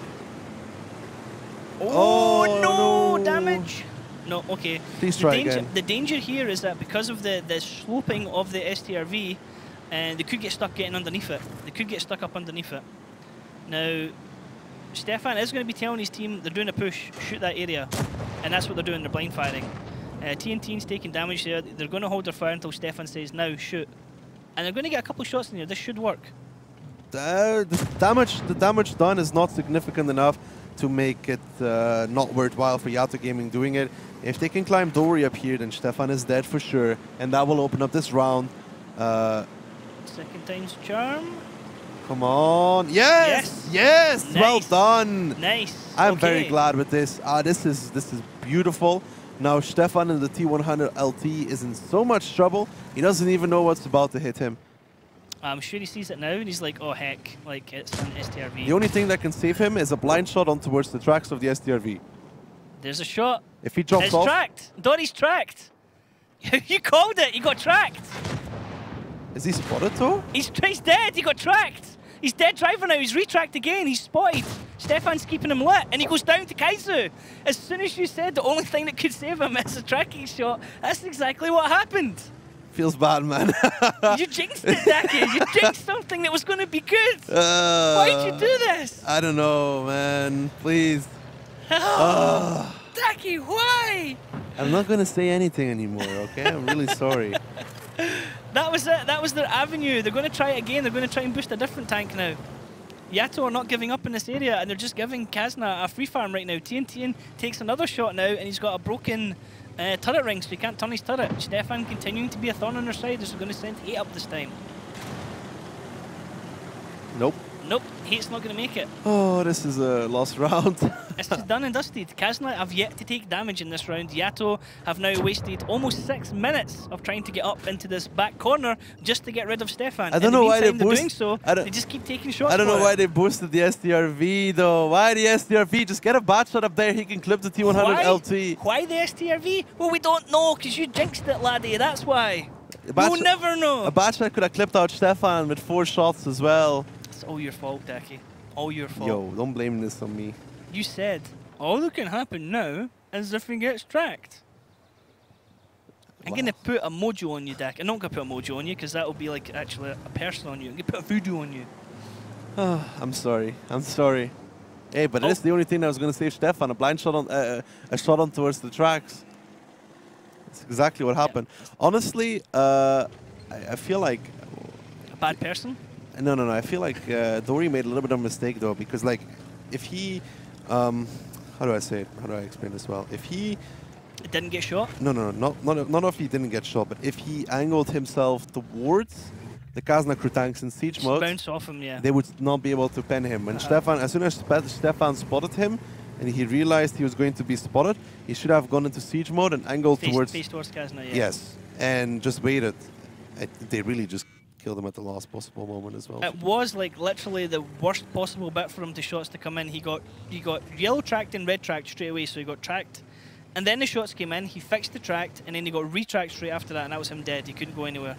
Oh no, damage. No, okay. Please try again. The danger here is that because of the sloping of the STRV, they could get stuck getting underneath it. They could get stuck up underneath it. Now, Stefan is going to be telling his team they're doing a push, shoot that area. And that's what they're doing, they're blind firing. TNT's taking damage there. They're going to hold their fire until Stefan says, now shoot. And they're going to get a couple shots in here. This should work. The damage done is not significant enough to make it not worthwhile for YaTo Gaming doing it. If they can climb Dory up here, then Stefan is dead for sure. And that will open up this round. Second time's charm. Come on. Yes. Yes. Nice. Well done. Nice. I'm very glad with this. This is beautiful. Now Stefan in the T100 LT is in so much trouble. He doesn't even know what's about to hit him. I'm sure he sees it now and he's like, oh heck, like it's an STRV. The only thing that can save him is a blind shot on towards the tracks of the STRV. There's a shot. If he jumps off... It's tracked. Donnie's tracked. You called it. He got tracked. Is he spotted though? He's dead. He got tracked. He's dead driver now. He's retracked again. He's spotted. Stefan's keeping him lit, and he goes down to Kaizu. As soon as you said the only thing that could save him is a tracking shot, that's exactly what happened. Feels bad, man. You jinxed it, Daki. You jinxed something that was going to be good. Why'd you do this? I don't know, man. Please. Daki, why? I'm not going to say anything anymore, okay? I'm really sorry. That was it. That was their avenue. They're going to try it again. They're going to try and boost a different tank now. YaTo are not giving up in this area, and they're just giving Kazna a free farm right now. TNT takes another shot now, and he's got a broken turret ring, so he can't turn his turret. Stefan continuing to be a thorn on their side. They're going to send 8 up this time. Nope. Nope, 8's not going to make it. Oh, this is a lost round. This is done and dusted. Kazna have yet to take damage in this round. YaTo have now wasted almost 6 minutes of trying to get up into this back corner just to get rid of Stefan. I don't know why they're doing so. They just keep taking shots. I don't know why they boosted the STRV though. Why the STRV? Just get a bad shot up there. He can clip the T100 LT. Why the STRV? Well, we don't know because you jinxed it, laddie. That's why. We'll never know. A bad shot could have clipped out Stefan with 4 shots as well. It's all your fault, Daki. All your fault. Yo, don't blame this on me. You said, all that can happen now is if he gets tracked. I'm going to put a mojo on you, Daki. I'm not going to put a mojo on you because that will be like actually a person on you. I'm going to put a voodoo on you. Oh, I'm sorry. I'm sorry. Hey, but that's the only thing that was going to save Stefan. A blind shot on, a shot on towards the tracks. That's exactly what happened. Yeah. Honestly, I feel like... A bad person? No. I feel like Dory made a little bit of a mistake though, because like, if he, how do I say it? How do I explain this well? If he didn't get shot? No, not if he didn't get shot, but if he angled himself towards the Kazna crew tanks in siege mode, bounce off him, yeah. They would not be able to pen him. When Stefan, as soon as Stefan spotted him, and he realized he was going to be spotted, he should have gone into siege mode and angled towards Kazna, yeah. Yes, and just waited. They really just killed him at the last possible moment as well. It was like literally the worst possible bit for him to shots to come in. He got yellow tracked and red tracked straight away, so he got tracked. And then the shots came in, he fixed the tracked, and then he got retracked straight after that, and that was him dead. He couldn't go anywhere.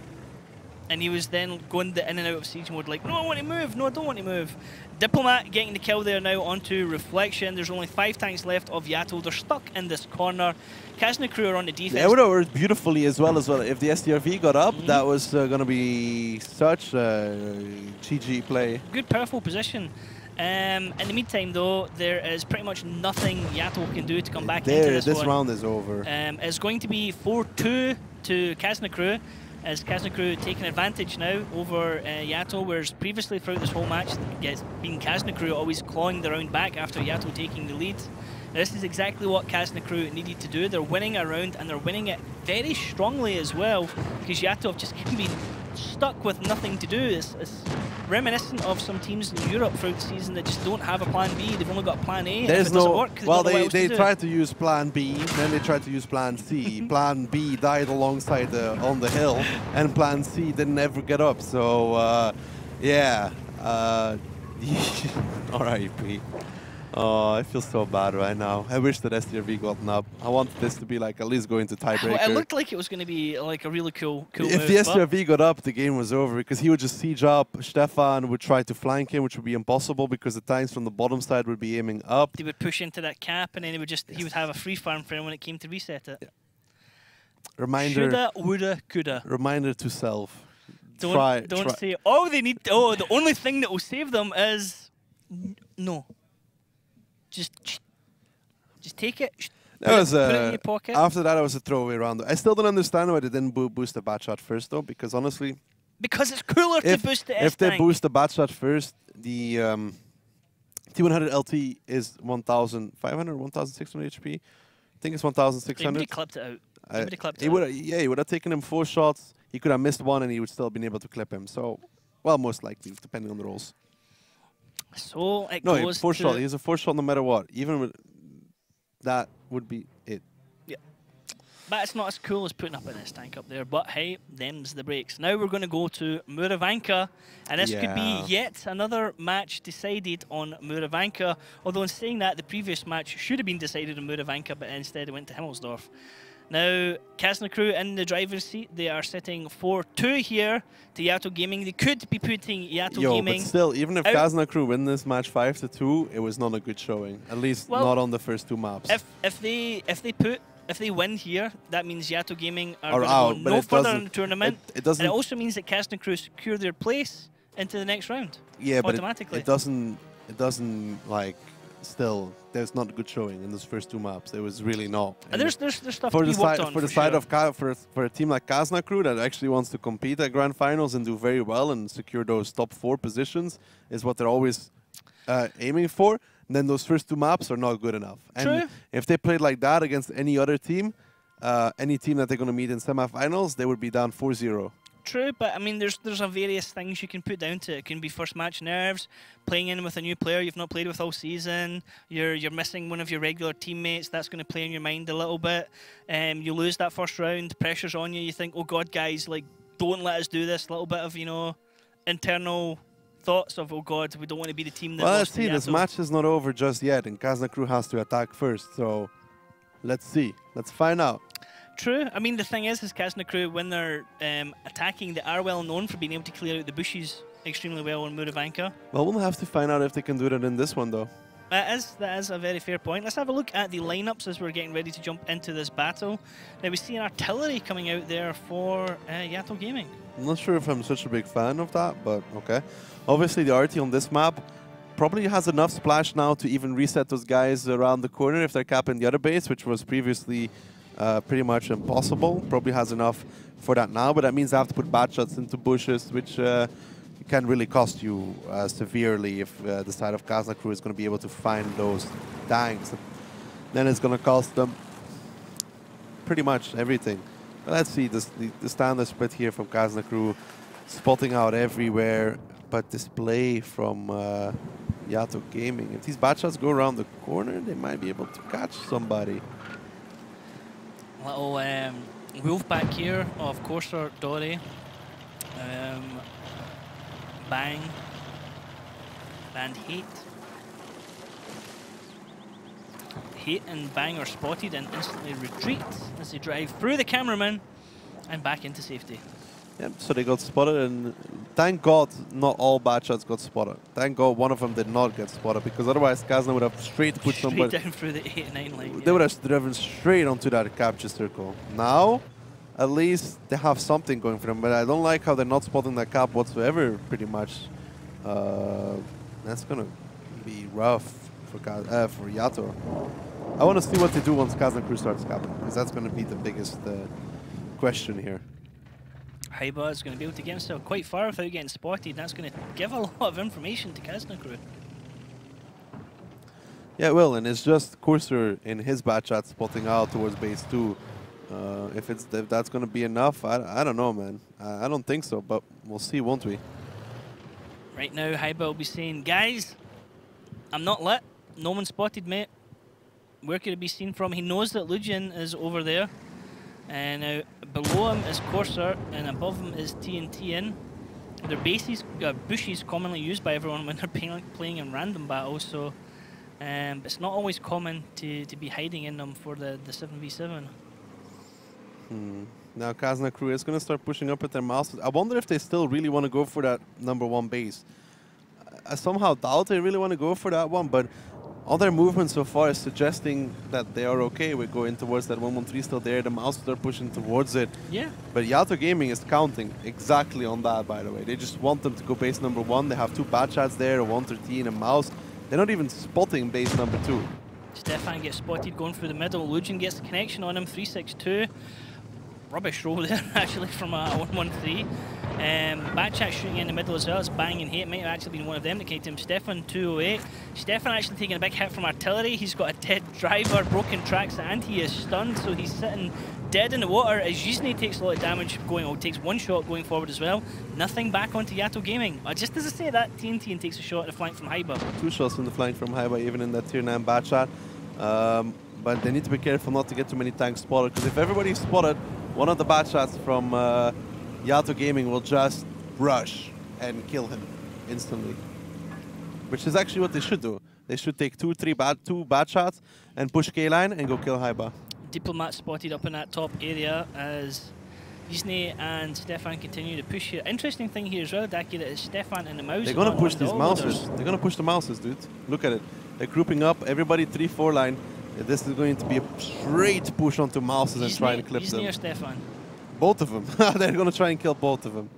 And he was then going in and out of siege mode like, no, I want to move, no, I don't want to move. Diplomat getting the kill there now onto Reflection. There's only 5 tanks left of YaTo. They're stuck in this corner. Kazna crew are on the defense. It would have worked beautifully as well. If the STRV got up, that was going to be such a GG play. Good, powerful position. In the meantime, though, there is pretty much nothing YaTo can do to come back into this one. This round is over. It's going to be 4-2 to Kazna crew, as Kazna crew taking advantage now over YaTo, whereas previously throughout this whole match, it's been Kazna crew always clawing the round back after YaTo taking the lead. Now, this is exactly what Kazna crew needed to do. They're winning a round, and they're winning it very strongly as well, because YaTo have just been stuck with nothing to do. It's reminiscent of some teams in Europe throughout the season that just don't have a plan B. They've only got plan A. There's no... Well, they tried to use plan B, then they tried to use plan C. Plan B died alongside on the hill, and plan C didn't ever get up. So, yeah. R.I.P. Oh, I feel so bad right now. I wish that STRV gotten up. I wanted this to be like at least going to tiebreaker. Well, it looked like it was going to be like a really cool if move. If the STRV got up, the game was over because he would just siege up. Stefan would try to flank him, which would be impossible because the tanks from the bottom side would be aiming up. They would push into that cap, and then he would have a free farm for him when it came to reset it. Yeah. Reminder. Shoulda, woulda, coulda. Reminder to self. Don't say. Oh, they need. Oh, the only thing that will save them is no. Just take it. Put it in your pocket. After that, it was a throwaway round. I still don't understand why they didn't boost the bat shot first, though, because honestly... Because it's cooler to boost the S-tank. If they boost the bat shot first, the T100 LT is 1,500, 1,600 HP. I think it's 1,600. Somebody clipped it out. Somebody clipped it out. Yeah, he would have taken him 4 shots. He could have missed one, and he would still been able to clip him. So, Well, most likely, depending on the rolls. So it No, goes 4 to... shot. He has a 4 shot no matter what. Even with that would be it. Yeah. But it's not as cool as putting up in this tank up there. But hey, them's the breaks. Now we're going to go to Muravanka. And this could be yet another match decided on Muravanka. Although in saying that, the previous match should have been decided on Muravanka, but instead it went to Himmelsdorf. Now, Kazna crew in the driver's seat. They are sitting 4-2 here to YaTo Gaming. They could be putting YaTo Gaming... But still, even if Kazna crew win this match 5-2, it was not a good showing. At least not on the first 2 maps. If they win here, that means YaTo Gaming are going out, to go no further in the tournament. It doesn't. And it also means that Kazna crew secure their place into the next round. Yeah, automatically. But it doesn't like. Still, there's not a good showing in those first 2 maps. There was really not. And there's stuff to be worked on. For the side of for a team like Kazna crew that actually wants to compete at grand finals and do very well and secure those top 4 positions is what they're always aiming for. And then those first 2 maps are not good enough. And True. If they played like that against any other team, any team that they're going to meet in semifinals, they would be down 4-0. True, but I mean, there's a various things you can put down to it. It can be first match nerves, playing in with a new player you've not played with all season. You're missing one of your regular teammates. That's going to play in your mind a little bit. You lose that first round, pressure's on you. You think, oh God, guys, like don't let us do this. A little bit of internal thoughts of, oh God, we don't want to be the team that. Well, let's see. This match is not over just yet, and Kazna crew has to attack first. So let's see. Let's find out. True. I mean, the thing is Kazna crew, when they're attacking, they are well known for being able to clear out the bushes extremely well on Muravanka. Well, we'll have to find out if they can do that in this one, though. That is a very fair point. Let's have a look at the lineups as we're getting ready to jump into this battle. Now, we see an artillery coming out there for YaTo Gaming. I'm not sure if I'm such a big fan of that, but okay. Obviously, the RT on this map probably has enough splash now to even reset those guys around the corner if they're capping the other base, which was previously pretty much impossible. Probably has enough for that now, but that means I have to put bad shots into bushes, which can really cost you severely if the side of Kazna crew is going to be able to find those tanks. Then it's going to cost them pretty much everything. But let's see the standard split here from Kazna crew, spotting out everywhere, but display from YaTo Gaming. If these bad shots go around the corner, they might be able to catch somebody. Little wolf back here of Corsair, Dory, Bang, and Hate. Hate and Bang are spotted and instantly retreat as they drive through the cameraman and back into safety. Yep, so they got spotted, and thank God not all bad shots got spotted. Thank God one of them did not get spotted, because otherwise Kazna would have straight put somebody down through the 8 and 9 line. They would have driven straight onto that capture circle. Now, at least they have something going for them, but I don't like how they're not spotting that cap whatsoever, pretty much. That's going to be rough for YaTo. I want to see what they do once Kazna crew starts capping, because that's going to be the biggest question here. Haiba is going to be able to get himself quite far without getting spotted. That's going to give a lot of information to Kazna crew. Yeah, well, and it's just Corsair in his bad shot spotting out towards base 2. If that's going to be enough, I don't know, man. I don't think so, but we'll see, won't we? Right now, Haiba will be saying, guys, I'm not lit. No one spotted, mate. Where could it be seen from? He knows that Lucian is over there. And now below him is Corsair, and above him is TNT in. They're bases, bushes commonly used by everyone when they're playing in random battles, so it's not always common to be hiding in them for the 7v7. Now Kazna crew is going to start pushing up at their mouses. I wonder if they still really want to go for that #1 base. I somehow doubt they really want to go for that one, but all their movement so far is suggesting that they are okay with going towards that 113 still there. The mouses are pushing towards it. Yeah. But YaTo Gaming is counting exactly on that, by the way. They just want them to go base #1. They have 2 bad shots there, a 113, a mouse. They're not even spotting base #2. Stefan gets spotted going through the middle. Lucian gets the connection on him, 362. rubbish roll there, actually, from a 1-1-3. Batchat shooting in the middle as well. It's Bang and Hate. Might have actually been one of them that came to him. Stefan, 208. Stefan actually taking a big hit from artillery. He's got a dead driver, broken tracks, and he is stunned, so he's sitting dead in the water as Yizne takes a lot of damage going, or takes one shot going forward as well. Nothing back onto YaTo Gaming. Just as I say that, TNT and takes a shot at the flank from Haiba. 2 shots in the flank from Haiba, even in that tier 9 Batchat. But they need to be careful not to get too many tanks spotted, because if everybody's spotted, one of the Batchats from YaTo Gaming will just rush and kill him instantly. Which is actually what they should do. They should take 2 bad shots and push K-line and go kill Haiba. Diplomat spotted up in that top area as Yizne and Stefan continue to push here. Interesting thing here as well, Daki, that is Stefan and the mouse. They're gonna push these mouses. They're gonna push the mouses, dude. Look at it. They're grouping up. Everybody 3-4 line. This is going to be a straight push onto mouses and try and clip them. Yizne or Stefan? Both of them. They're gonna try and kill both of them.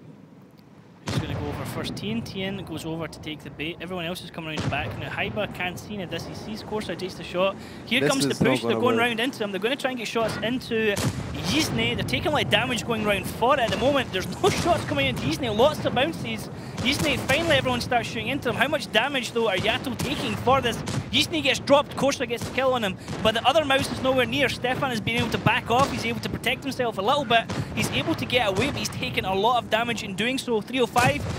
Who's going to go over first? Tien goes over to take the bait. Everyone else is coming around the back. Now Haiba can't see any this. He sees Corsair takes the shot. Here comes the push. They're going round into him. They're going to try and get shots into Yizne. They're taking a lot of damage going round for it at the moment. There's no shots coming into Yizne. Lots of bounces. Yizne, finally everyone starts shooting into him. How much damage though are YaTo taking for this? Yizne gets dropped. Corsair gets the kill on him. But the other mouse is nowhere near. Stefan has been able to back off. He's able to protect himself a little bit. He's able to get away, but he's taken a lot of damage in doing so. 305.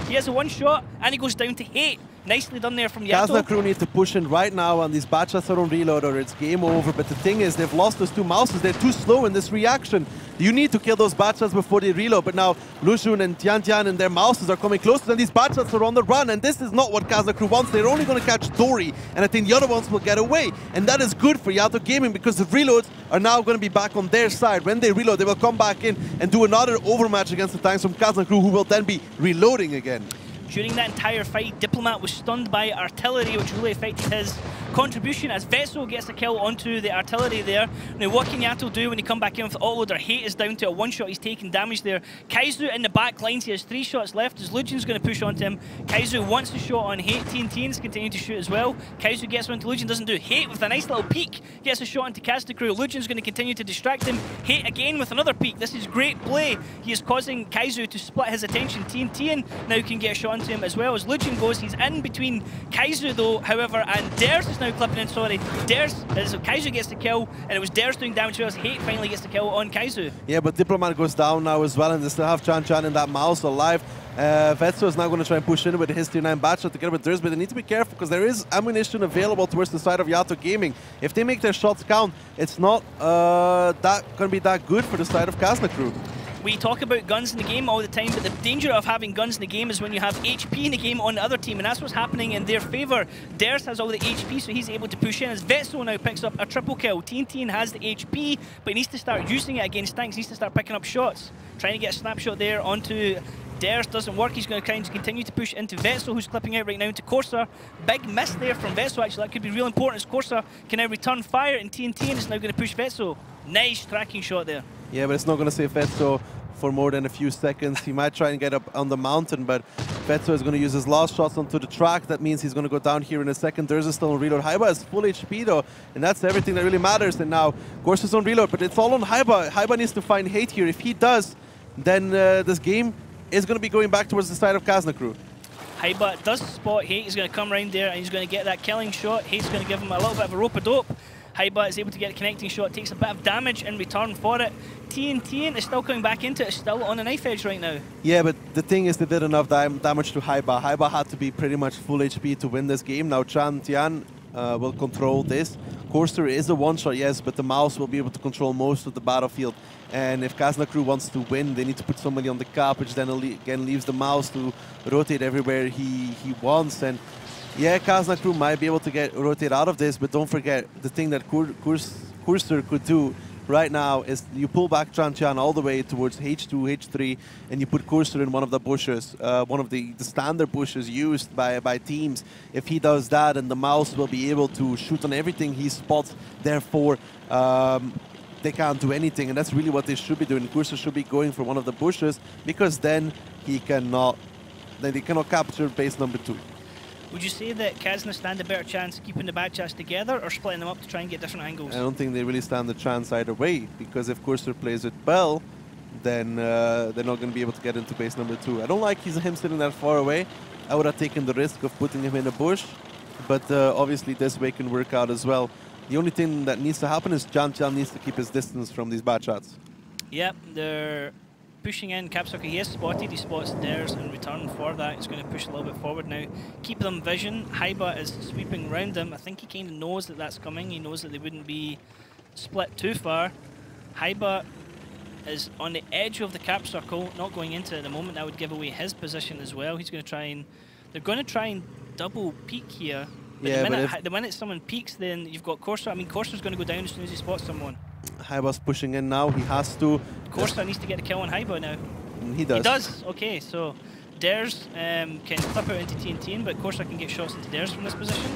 He has a one shot, and he goes down to Hate. Nicely done there from YaTo. Kazna crew need to push in right now, and these Batchats are on reload or it's game over. But the thing is, they've lost those 2 mouses. They're too slow in this reaction. You need to kill those Batchats before they reload. But now Lushun and Tian and their mouses are coming closer, and these Batchats are on the run. And this is not what Kazna crew wants. They're only going to catch Dory, and I think the other ones will get away. And that is good for YaTo Gaming, because the reloads are now going to be back on their side. When they reload, they will come back in and do another overmatch against the tanks from Kazna crew, who will then be reloading again. During that entire fight, Diplomat was stunned by artillery, which really affected his contribution as Vetso gets a kill onto the artillery there. Now, what can YaTo do when they come back in with the autoloader? Hate is down to a 1-shot. He's taking damage there. Kaizu in the back lines. He has 3 shots left as Lucian's going to push onto him. Kaizu wants a shot on Hate. TNT's continuing to shoot as well. Kaizu gets onto Lucian, doesn't do. Hate with a nice little peek gets a shot into Kazna crew. Lucian's going to continue to distract him. Hate again with another peek. This is great play. He is causing Kaizu to split his attention. TNT now can get a shot onto him as well as Lucian goes. He's in between Kaizu though, however, and Ders is now clipping in. Sorry, Ders, as Kaizu gets the kill, and it was Ders doing damage as Hate finally gets the kill on Kaizu. Yeah, but Diplomat goes down now as well, and they still have Chan and that mouse alive. Vetso is now going to try and push in with his tier 9 Batchat together with Ders, but they need to be careful because there is ammunition available towards the side of YaTo Gaming. If they make their shots count, it's not going to be that good for the side of Kazna crew. We talk about guns in the game all the time, but the danger of having guns in the game is when you have HP in the game on the other team, and that's what's happening in their favour. Ders has all the HP, so he's able to push in as Vetso now picks up a triple kill. TNT has the HP, but he needs to start using it against tanks. He needs to start picking up shots. Trying to get a snapshot there onto Ders, doesn't work. He's going to try and continue to push into Vetso, who's clipping out right now into Corsair. Big miss there from Vetso, actually. That could be real important as Corsair can now return fire, and TNT is now going to push Vetso. Nice tracking shot there. Yeah, but it's not going to save Vetso for more than a few seconds. He might try and get up on the mountain, but Vetso is going to use his last shots onto the track. That means he's going to go down here in a second. Ders is still on reload. Haiba has full HP though, and that's everything that really matters. And now Corsair's on reload, but it's all on Haiba. Haiba needs to find Hate here. If he does, then this game is going to be going back towards the side of Kazna crew. Haiba does spot Hate. He's going to come around there and he's going to get that killing shot. Hate's going to give him a little bit of a rope-a-dope. Haiba is able to get a connecting shot, takes a bit of damage in return for it. TNT is still coming back into it, still on a knife edge right now. Yeah, but the thing is they did enough damage to Haiba. Haiba had to be pretty much full HP to win this game. Now Tian will control this. Corsair is a one-shot, yes, but the mouse will be able to control most of the battlefield. And if Kazna crew wants to win, they need to put somebody on the cap, which then again leaves the mouse to rotate everywhere he wants. And yeah, Kazna crew might be able to rotate out of this, but don't forget, the thing that Corsair could do right now is you pull back Chan all the way towards H2, H3, and you put Corsair in one of the bushes, one of the standard bushes used by teams. If he does that, and the mouse will be able to shoot on everything he spots, therefore they can't do anything, and that's really what they should be doing. Corsair should be going for one of the bushes, because then they cannot capture base number 2. Would you say that Kazna stand a better chance keeping the Batchats together or splitting them up to try and get different angles? I don't think they really stand a chance either way, because if Corsair plays it well, then they're not going to be able to get into base number 2. I don't like him sitting that far away. I would have taken the risk of putting him in a bush, but obviously this way can work out as well. The only thing that needs to happen is Jan needs to keep his distance from these bad shots. Yep, they're pushing in. Capsucker, he is spotted. He spots theirs in return for that. He's going to push a little bit forward now. Keep them vision. Haiba is sweeping around him. I think he kind of knows that that's coming. He knows that they wouldn't be split too far. Haiba is on the edge of the cap circle, not going into it at the moment. That would give away his position as well. He's going to try and... They're going to try and double peek here. But yeah, the minute someone peeks, then you've got Corsa. I mean, Corsa's going to go down as soon as he spots someone. Haiba's pushing in now. He has to. Corsa needs to get the kill on Haiba now. He does. He does. Okay, so Dares can clip out into TNT, but Corsa can get shots into Dares from this position.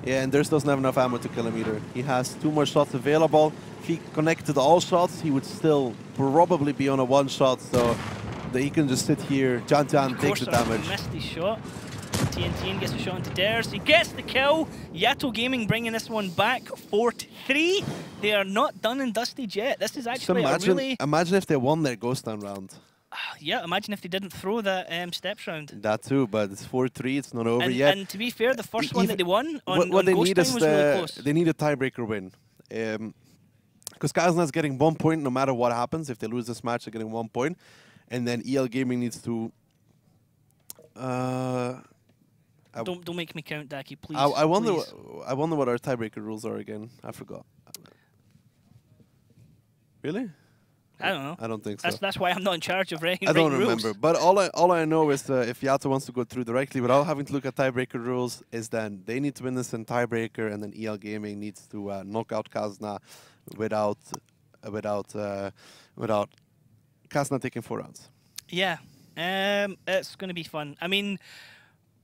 Yeah, and Dares doesn't have enough ammo to kill him either. He has 2 more shots available. If he connected all shots, he would still probably be on a 1-shot, so that he can just sit here. Jan takes the damage. Missed his shot. TNT gets a shot into Dares. He gets the kill. YaTo Gaming bringing this one back 4-3. They are not done and dusted yet. This is actually a really... Imagine if they won their ghost down round. Yeah, imagine if they didn't throw that steps round. That too, but it's 4-3. It's not over yet. And to be fair, the first one that they won on what they ghost need time is was really close. They need a tiebreaker win. Because Kazna is getting 1 point no matter what happens. If they lose this match, they're getting 1 point. And then EL Gaming needs to... Don't make me count, Daki, please. I wonder. Please. I wonder what our tiebreaker rules are again. I forgot. Really? I don't know. I don't think so. That's why I'm not in charge of writing rules. I don't remember. But all I know is if YaTo wants to go through directly without having to look at tiebreaker rules, is then they need to win this in tiebreaker, and then EL Gaming needs to knock out Kazna without Kazna taking 4 rounds. Yeah. It's going to be fun. I mean,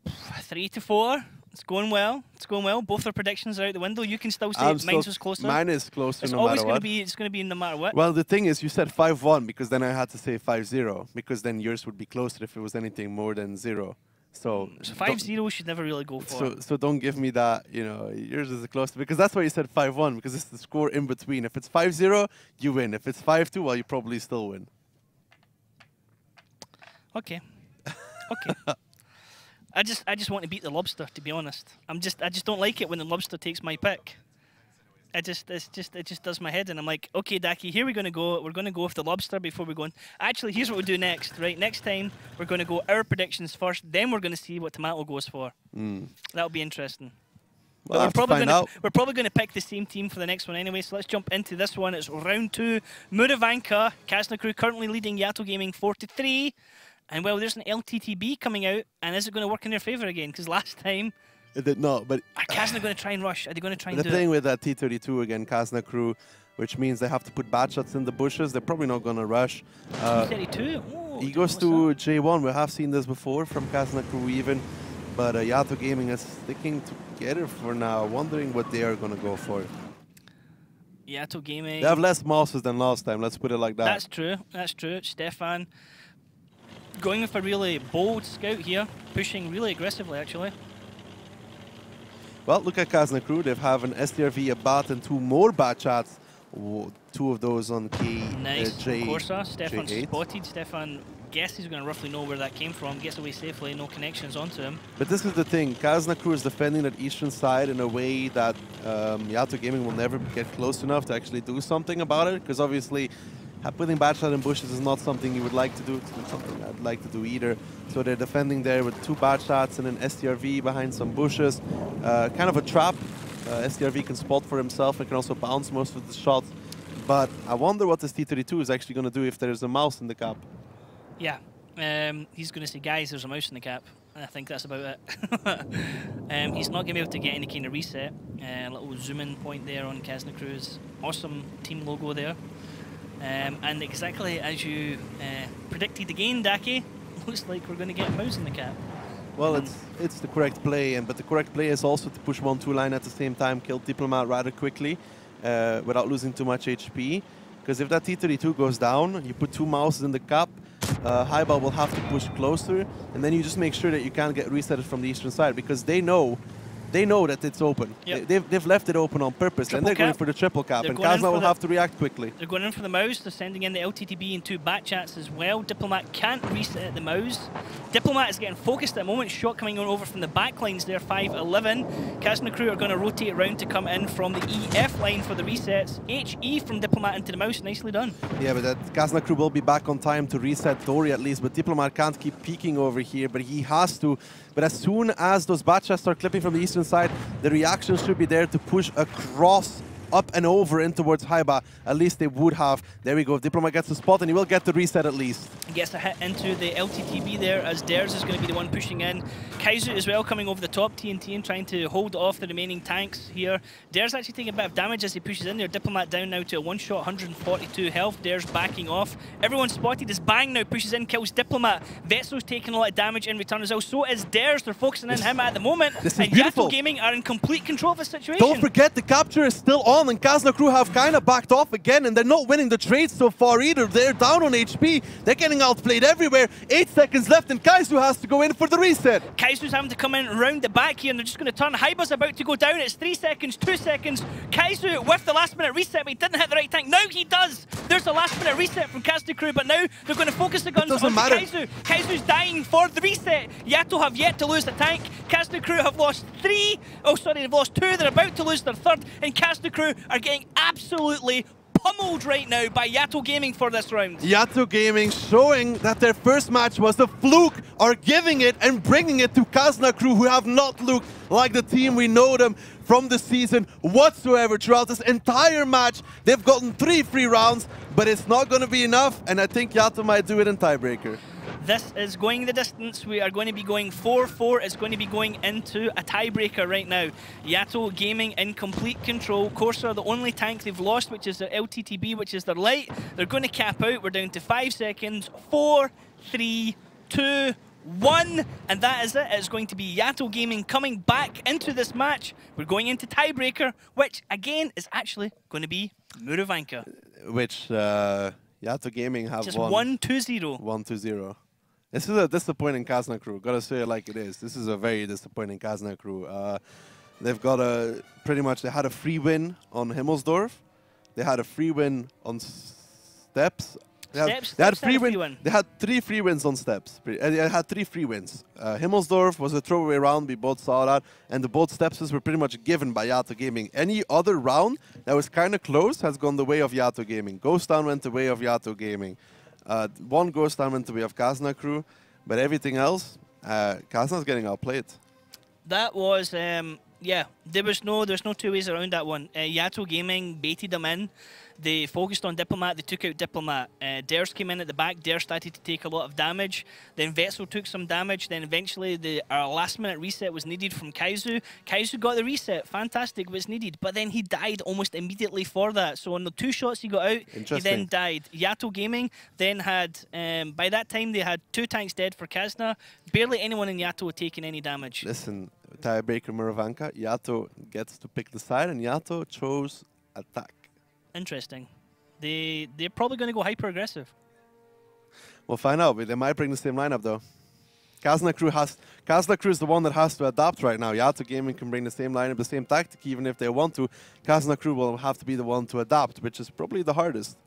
3-4. It's going well. It's going well. Both our predictions are out the window. You can still say mine was closer. Mine is closer. It's no always matter going what. to be. It's going to be no matter what. Well, the thing is, you said 5-1 because then I had to say 5-0 because then yours would be closer if it was anything more than 0. So 5-0 should never really go for. So don't give me that. You know, yours is the closest because that's why you said 5-1 because it's the score in between. If it's 5-0, you win. If it's 5-2, well, you probably still win. Okay. Okay. I just want to beat the lobster, to be honest. I just don't like it when the lobster takes my pick. It just does my head in. I'm like, okay, Daki, here we're going to go. We're going to go with the lobster before we go on. Actually, here's what we'll do next, right? Next time, we're going to go our predictions first, then we're going to see what Tomato goes for. That'll be interesting. Well, we're probably going to pick the same team for the next one anyway, so let's jump into this one. It's round 2. Muravanka, Kazna Crew currently leading YaTo Gaming 4-3. And well, there's an LTTB coming out, and is it going to work in their favour again? Because last time... It did not, but... Are Kazna going to try and rush? Are they going to try and do it? They're playing with that T32 again, Kazna Crew, which means they have to put bad shots in the bushes. They're probably not going to rush. T32? Oh, he goes to J1. We have seen this before from Kazna Crew even. But YaTo Gaming is sticking together for now, wondering what they are going to go for. YaTo Gaming... They have less mouses than last time, let's put it like that. That's true, that's true. Stefan going with a really bold scout here, pushing really aggressively, actually. Well, look at Kazna Crew. They have an STRV, a bat, and 2 more bat shots. 2 of those on K. Nice. Corsa. Stefan J8. Spotted. Stefan guesses he's going to roughly know where that came from. Gets away safely, no connections onto him. But this is the thing. Kazna Crew is defending that eastern side in a way that YaTo Gaming will never get close enough to actually do something about it. Because obviously, putting bad shot in bushes is not something you would like to do. It's not something I'd like to do either. So they're defending there with 2 bad shots and an STRV behind some bushes. Kind of a trap. STRV can spot for himself and can also bounce most of the shots. But I wonder what this T32 is actually going to do if there's a mouse in the cap. Yeah. He's going to say, guys, there's a mouse in the cap. And I think that's about it. He's not going to be able to get any kind of reset. A little zoom-in point there on Kazna Crew's awesome team logo there. And exactly as you predicted again, Daki, looks like we're going to get a mouse in the cap. Well, it's the correct play, but the correct play is also to push 1-2 line at the same time, kill Diplomat rather quickly without losing too much HP. Because if that T32 goes down, you put 2 mouses in the cap, Haiba will have to push closer, and then you just make sure that you can't get resetted from the eastern side, because they know they know that it's open. Yep. They've left it open on purpose, and they're going for the triple cap, and Kazna will have to react quickly. They're going in for the mouse. They're sending in the LTTB and 2 bat chats as well. Diplomat can't reset the mouse. Diplomat is getting focused at the moment. Shot coming on over from the back lines there, 5-11. Kazna crew are going to rotate around to come in from the EF line for the resets. HE from Diplomat into the mouse, nicely done. Yeah, but that Kazna crew will be back on time to reset Dory at least, but Diplomat can't keep peeking over here, but he has to. But as soon as those bat chats start clipping from the eastern side, the reaction should be there to push across, up and over in towards Haiba. At least they would have. There we go. Diplomat gets the spot, and he will get the reset at least. He gets a hit into the LTTB there, as Dares is going to be the one pushing in. Kaizu as well coming over the top, TNT, and trying to hold off the remaining tanks here. Dares actually taking a bit of damage as he pushes in there. Diplomat down now to a one-shot, 142 health. Dares backing off. Everyone spotted as Bang now pushes in, kills Diplomat. Vetso's taking a lot of damage in return as well. So is Dares. They're focusing on him at the moment. This is and beautiful. YaTo Gaming are in complete control of the situation. Don't forget, the capture is still on, and Kazna crew have kind of backed off again, and they're not winning the trades so far either. They're down on HP. They're getting outplayed everywhere. 8 seconds left, and Kaizu has to go in for the reset. Kaizu's having to come in round the back here, and they're just going to turn. Haiba's about to go down. It's 3 seconds, 2 seconds. Kaizu with the last-minute reset, but he didn't hit the right tank. Now he does. There's a last-minute reset from Kazna crew, but now they're going to focus the guns on Kaizu. Kaizu's dying for the reset. YaTo have yet to lose the tank. Kazna crew have lost 3. Oh, sorry, they've lost 2. They're about to lose their 3rd, and Kazna crew are getting absolutely pummeled right now by YaTo Gaming for this round. YaTo Gaming showing that their first match was a fluke, are giving it and bringing it to Kazna crew, who have not looked like the team we know them from the season whatsoever. Throughout this entire match, they've gotten 3 free rounds, but it's not going to be enough, and I think YaTo might do it in tiebreaker. This is going the distance. We are going to be going 4-4. It's going to be going into a tiebreaker right now. YaTo Gaming in complete control. Corsair, the only tank they've lost, which is their LTTB, which is their light. They're going to cap out. We're down to 5 seconds. 4, 3, 2, 1. And that is it. It's going to be YaTo Gaming coming back into this match. We're going into tiebreaker, which, again, is actually going to be Muravanka. Which YaTo Gaming have just won. 1-2-0. 1-2-0. This is a disappointing Kazna crew. Gotta say it like it is. This is a very disappointing Kazna crew. They've got a pretty much. They had a free win on Himmelsdorf. They had a free win on Steps. They had 3 free wins on Steps. They had 3 free wins. Himmelsdorf was a throwaway round. We both saw that, and the both Steps were pretty much given by YaTo Gaming. Any other round that was kind of close has gone the way of YaTo Gaming. Ghost Town went the way of YaTo Gaming. One Ghost Town went the way of Kazna crew, but everything else, Kazna's getting outplayed. That was, yeah, there's no 2 ways around that one. YaTo Gaming baited them in. They focused on Diplomat, they took out Diplomat. Dares came in at the back, Dares started to take a lot of damage. Then Vetso took some damage, then eventually our last-minute reset was needed from Kaizu. Kaizu got the reset, fantastic, was needed, but then he died almost immediately for that. So on the 2 shots he got out, he then died. YaTo Gaming then had, by that time they had 2 tanks dead for Kazna. Barely anyone in YaTo taking any damage. Listen, tiebreaker Muravanka, YaTo gets to pick the side, and YaTo chose attack. Interesting. They're probably going to go hyper-aggressive. We'll find out, but they might bring the same lineup though. Kazna crew is the one that has to adapt right now. YaTo Gaming can bring the same lineup, the same tactic, even if they want to. Kazna crew will have to be the one to adapt, which is probably the hardest.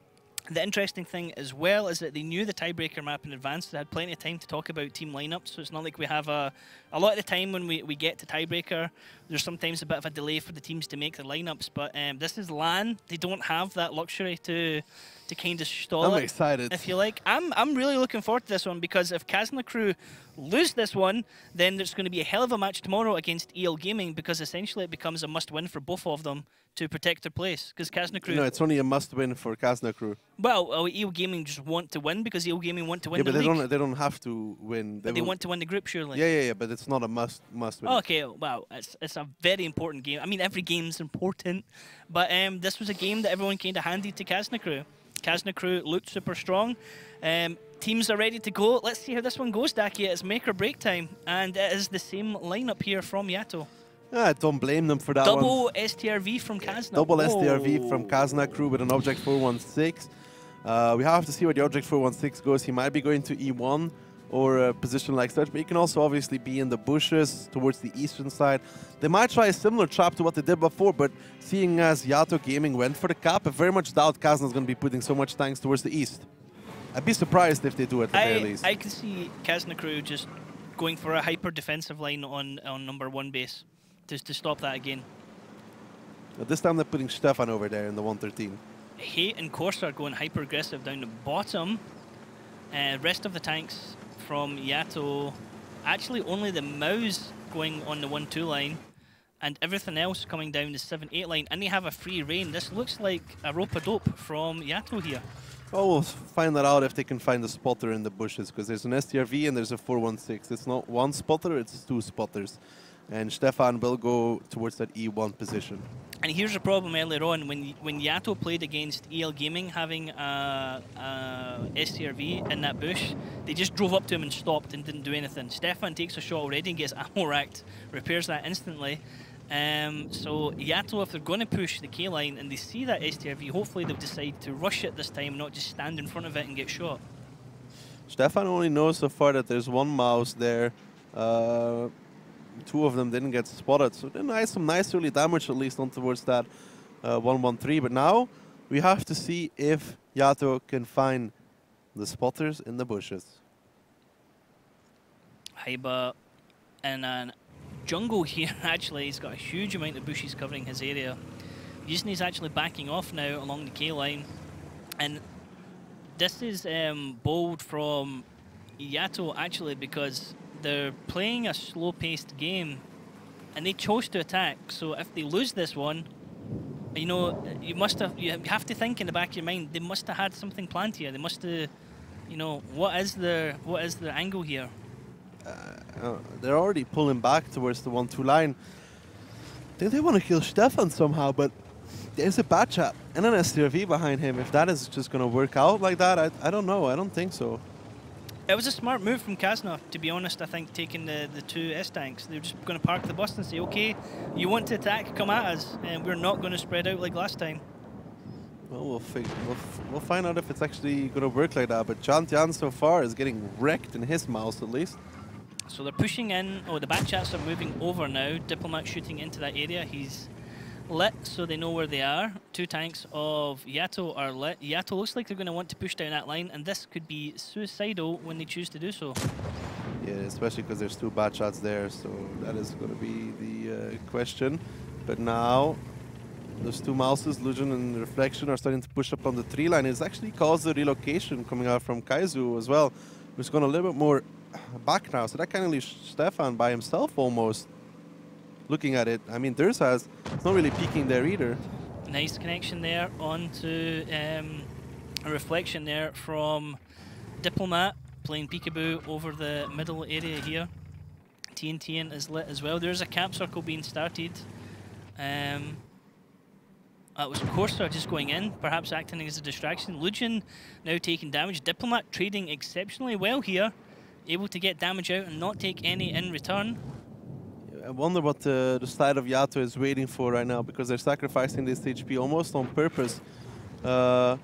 The interesting thing as well is that they knew the tiebreaker map in advance. They had plenty of time to talk about team lineups, so it's not like we have a lot of the time when we get to tiebreaker, there's sometimes a bit of a delay for the teams to make their lineups. But this is LAN. They don't have that luxury to kind of stall I'm excited. If you like. I'm really looking forward to this one, because if Kazna crew lose this one, then there's going to be a hell of a match tomorrow against EL Gaming, because essentially it becomes a must-win for both of them to protect their place. Because Kazna crew... No, it's only a must-win for Kazna crew. Well, EL Gaming just want to win, because EL Gaming want to win the league. Yeah, but they don't have to win. They want to win the group, surely. Yeah, but it's not a must-win. Oh, okay, wow, it's a very important game. I mean, every game's important, but this was a game that everyone kind of handed to Kazna crew. Kazna crew looked super strong. Teams are ready to go. Let's see how this one goes, Daki. It's make or break time, and it is the same lineup here from YaTo. I don't blame them for that Double STRV from Kazna. Double STRV from Kazna crew with an Object 416. We have to see where the Object 416 goes. He might be going to E1, or a position like such, but you can also obviously be in the bushes towards the eastern side. They might try a similar trap to what they did before, but seeing as YaTo Gaming went for the cap, I very much doubt Kazna is going to be putting so much tanks towards the east. I'd be surprised if they do at the very least. I can see Kazna crew just going for a hyper defensive line on number 1 base to stop that again. But this time they're putting Stefan over there in the 113. Hate and Corsair are going hyper aggressive down the bottom. Rest of the tanks from YaTo, actually only the Mouse going on the 1-2 line, and everything else coming down the 7-8 line, and they have a free reign. This looks like a rope-a-dope from YaTo here. Oh, we'll find that out if they can find a spotter in the bushes, because there's an STRV and there's a 416. It's not one spotter, it's 2 spotters. And Stefan will go towards that E1 position. And here's a problem earlier on, when YaTo played against EL Gaming having a STRV in that bush, they just drove up to him and stopped and didn't do anything. Stefan takes a shot already and gets ammo racked, repairs that instantly. So YaTo, if they're going to push the K line and they see that STRV, hopefully they'll decide to rush it this time, not just stand in front of it and get shot. Stefan only knows so far that there's 1 mouse there. 2 of them didn't get spotted, so they're some nice early damage at least on towards that 113. But now we have to see if YaTo can find the spotters in the bushes. Haiba in a jungle here, actually. He's got a huge amount of bushes covering his area. Yuzni's actually backing off now along the K line. And this is bold from YaTo actually, because they're playing a slow-paced game and they chose to attack. So if they lose this one, you know, you have to think in the back of your mind, they must have had something planned here. They must have, you know, what is their angle here? They're already pulling back towards the 1-2 line. They want to kill Stefan somehow, but there's a bad chat and an STRV behind him. If that is just going to work out like that, I don't know. I don't think so. It was a smart move from Kazna, to be honest. I think taking the 2 S-tanks. They're just going to park the bus and say, okay, you want to attack, come at us, and we're not going to spread out like last time. Well, we'll find out if it's actually going to work like that. But Jantian so far is getting wrecked in his mouse at least. So they're pushing in. Oh, the Batchats are moving over now. Diplomat shooting into that area. He's lit, so they know where they are. 2 tanks of YaTo are lit. YaTo looks like they're going to want to push down that line, and this could be suicidal when they choose to do so. Yeah, especially because there's 2 bad shots there, so that is going to be the question. But now, those 2 mouses, Lucian and Reflection, are starting to push up on the 3 line. It's actually caused a relocation coming out from Kaizu as well, who's gone a little bit more back now. So that kind of leaves Stefan by himself almost. Looking at it, I mean, Dursaz, it's not really peeking there either. Nice connection there onto a Reflection there from Diplomat, playing peekaboo over the middle area here. TNT is lit as well. There's a cap circle being started. That was Corsair just going in, perhaps acting as a distraction. Lucian now taking damage. Diplomat trading exceptionally well here, able to get damage out and not take any in return. I wonder what the side of YaTo is waiting for right now, because they're sacrificing this HP almost on purpose. I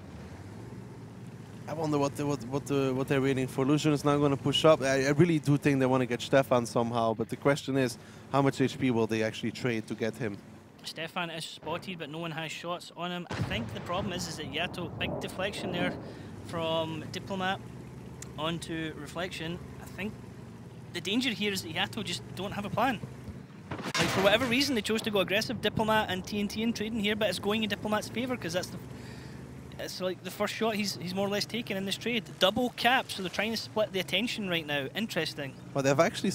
wonder what they're waiting for. Lucian is now going to push up. I really do think they want to get Stefan somehow, but the question is, how much HP will they actually trade to get him? Stefan is spotted, but no one has shots on him. I think the problem is that YaTo, big deflection there from Diplomat onto Reflection. I think the danger here is that YaTo just don't have a plan. Like, for whatever reason, they chose to go aggressive. Diplomat and TNT in trading here, but it's going in Diplomat's favour, because it's like the first shot he's more or less taken in this trade. Double cap, so they're trying to split the attention right now. Interesting. Well, they've actually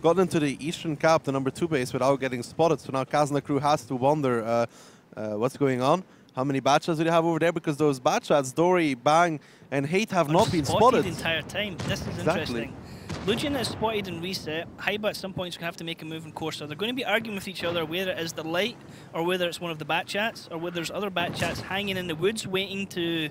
gotten into the eastern cap, the number 2 base, without getting spotted. So now Kazna crew has to wonder what's going on. How many bad shots do they have over there? Because those bad shots, Dory, Bang, and Hate have not been spotted the entire time. This is interesting. Lucian is spotted and reset. Haiba at some point is going to have to make a move in course. So they're going to be arguing with each other whether it is the light or whether it's one of the Batchats or whether there's other Batchats hanging in the woods waiting to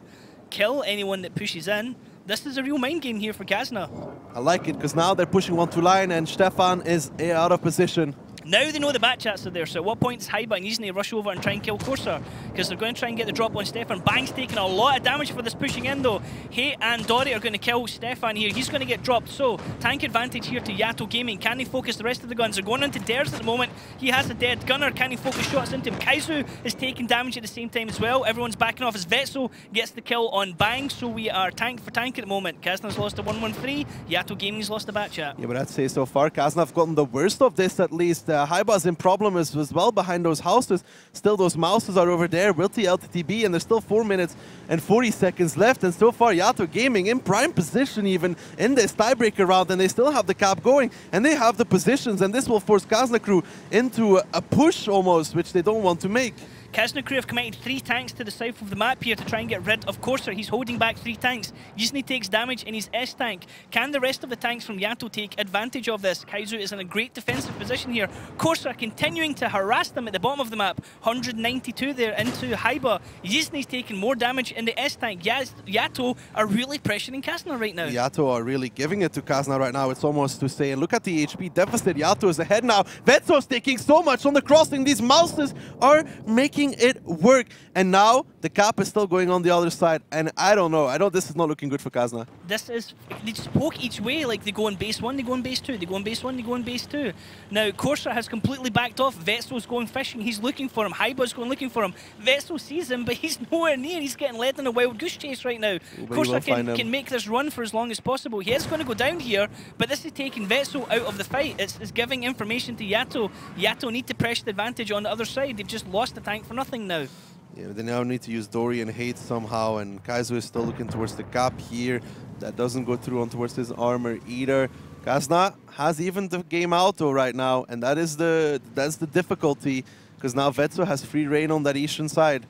kill anyone that pushes in. This is a real mind game here for Kazna. I like it, because now they're pushing 1-2 line and Stefan is out of position. Now they know the back chats are there, so at what point is Haiba and Yizne rush over and try and kill Corsair? Because they're going to try and get the drop on Stefan. Bang's taking a lot of damage for this pushing in though. Hate and Dory are going to kill Stefan here. He's going to get dropped, so tank advantage here to YaTo Gaming. Can he focus the rest of the guns? They're going into Dares at the moment. He has a dead gunner. Can he focus shots into him? Kaizu is taking damage at the same time as well. Everyone's backing off as Vetso gets the kill on Bang, so we are tank for tank at the moment. Kazna's lost a 1-1-3. YaTo Gaming's lost the back chat. Yeah, but I'd say so far Kazna have gotten the worst of this at least. Haiba's in problem as well behind those houses. Still, those mouses are over there with the LTTB, and there's still 4 minutes and 40 seconds left. And so far, YaTo Gaming in prime position even in this tiebreaker round, and they still have the cap going, and they have the positions, and this will force Kazna crew into a push almost, which they don't want to make. Kazna crew have committed 3 tanks to the south of the map here to try and get rid of Corsair. He's holding back 3 tanks. Yizne takes damage in his S tank. Can the rest of the tanks from YaTo take advantage of this? Kaizu is in a great defensive position here. Corsair continuing to harass them at the bottom of the map. 192 there into Haiba. Yizne's taking more damage in the S tank. YaTo are really pressuring Kazna right now. YaTo are really giving it to Kazna right now. It's almost to say, and look at the HP deficit. YaTo is ahead now. Vetso's taking so much on the crossing. These mouses are making it work, and now the cap is still going on the other side, and I don't know this is not looking good for Kazna. This is, they just poke each way, like they go on base 1, they go on base 2, they go on base 1, they go on base 2. Now Corsair has completely backed off. Vetso's going fishing, he's looking for him. Haiba's going looking for him. Vetso sees him, but he's nowhere near. He's getting led in a wild goose chase right now. Corsair can make this run for as long as possible. He is going to go down here, but this is taking Vetso out of the fight. It's giving information to YaTo. YaTo need to press the advantage on the other side. They've just lost the tank for nothing now. Yeah, they now need to use Dory and Hate somehow, and Kaizu is still looking towards the cap here. That doesn't go through on towards his armor either. Kazna has even the game auto right now, and that's the difficulty, because now Vetso has free reign on that eastern side.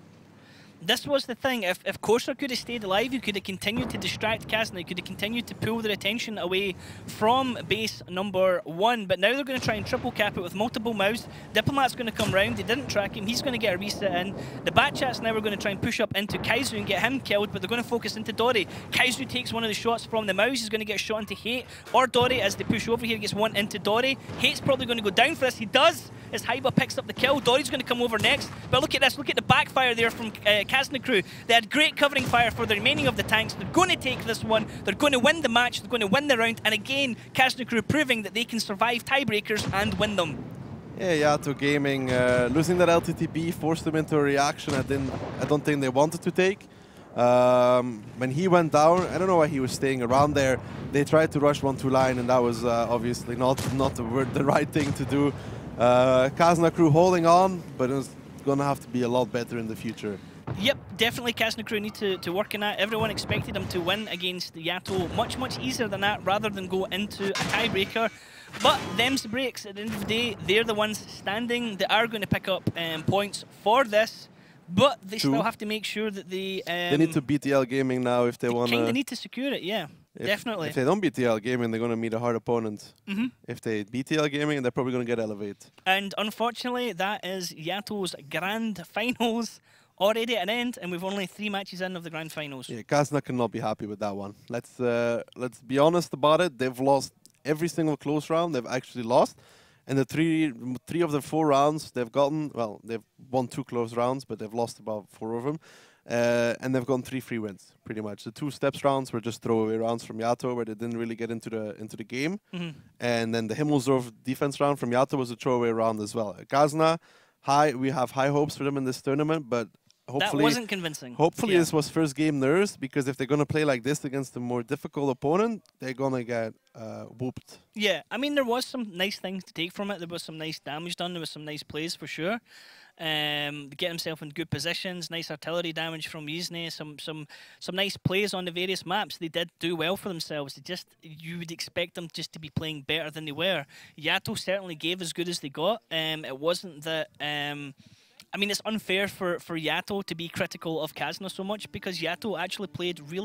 This was the thing. If Corsair could have stayed alive, he could have continued to distract Kazna. He could have continued to pull their attention away from base number 1. But now they're going to try and triple cap it with multiple mouse. Diplomat's going to come round. They didn't track him. He's going to get a reset in. The Batchats now are going to try and push up into Kaizu and get him killed, but they're going to focus into Dory. Kaizu takes one of the shots from the mouse. He's going to get shot into Hate or Dory as they push over here. Gets one into Dory. Hate's probably going to go down for this. He does, as Haiba picks up the kill. Dory's going to come over next. But look at this. Look at the backfire there from Kazna crew. They had great covering fire for the remaining of the tanks. They're going to take this one. They're going to win the match. They're going to win the round. And again, Kazna crew proving that they can survive tiebreakers and win them. Yeah, YaTo Gaming losing that LTTB forced them into a reaction I don't think they wanted to take. When he went down, I don't know why he was staying around there. They tried to rush 1-2 line, and that was obviously not the right thing to do. Kazna crew holding on, but it's going to have to be a lot better in the future. Yep, definitely Kazna crew need to work on that. Everyone expected them to win against YaTo much easier than that, rather than go into a tiebreaker. But them's the breaks. At the end of the day, they're the ones standing. They are going to pick up points for this, but they still have to make sure that they need to beat TL Gaming now if they want to. They need to secure it, yeah. Definitely. If they don't beat TL Gaming, they're going to meet a hard opponent. If they beat TL Gaming, they're probably going to get Elevate. And unfortunately, that is YaTo's grand finals already at an end, and we've only 3 matches in of the grand finals. Yeah, Kazna cannot be happy with that one. Let's be honest about it. They've lost every single close round. They've actually lost. And the three of the 4 rounds they've gotten, well, they've won 2 close rounds, but they've lost about 4 of them. And they've gotten 3 free wins, pretty much. The 2 steps rounds were just throwaway rounds from YaTo, where they didn't really get into the game. And then the Himmelsdorf defense round from YaTo was a throwaway round as well. Kazna, we have high hopes for them in this tournament, but hopefully that wasn't convincing. Hopefully this was first game nerves, because if they're going to play like this against a more difficult opponent, they're going to get whooped. Yeah, I mean, there was some nice things to take from it. There was some nice damage done. There was some nice plays for sure. Get himself in good positions, nice artillery damage from Yizne, some nice plays on the various maps. They did do well for themselves. You would expect them just to be playing better than they were. YaTo certainly gave as good as they got. It wasn't that I mean, it's unfair for YaTo to be critical of Kazna so much, because YaTo actually played really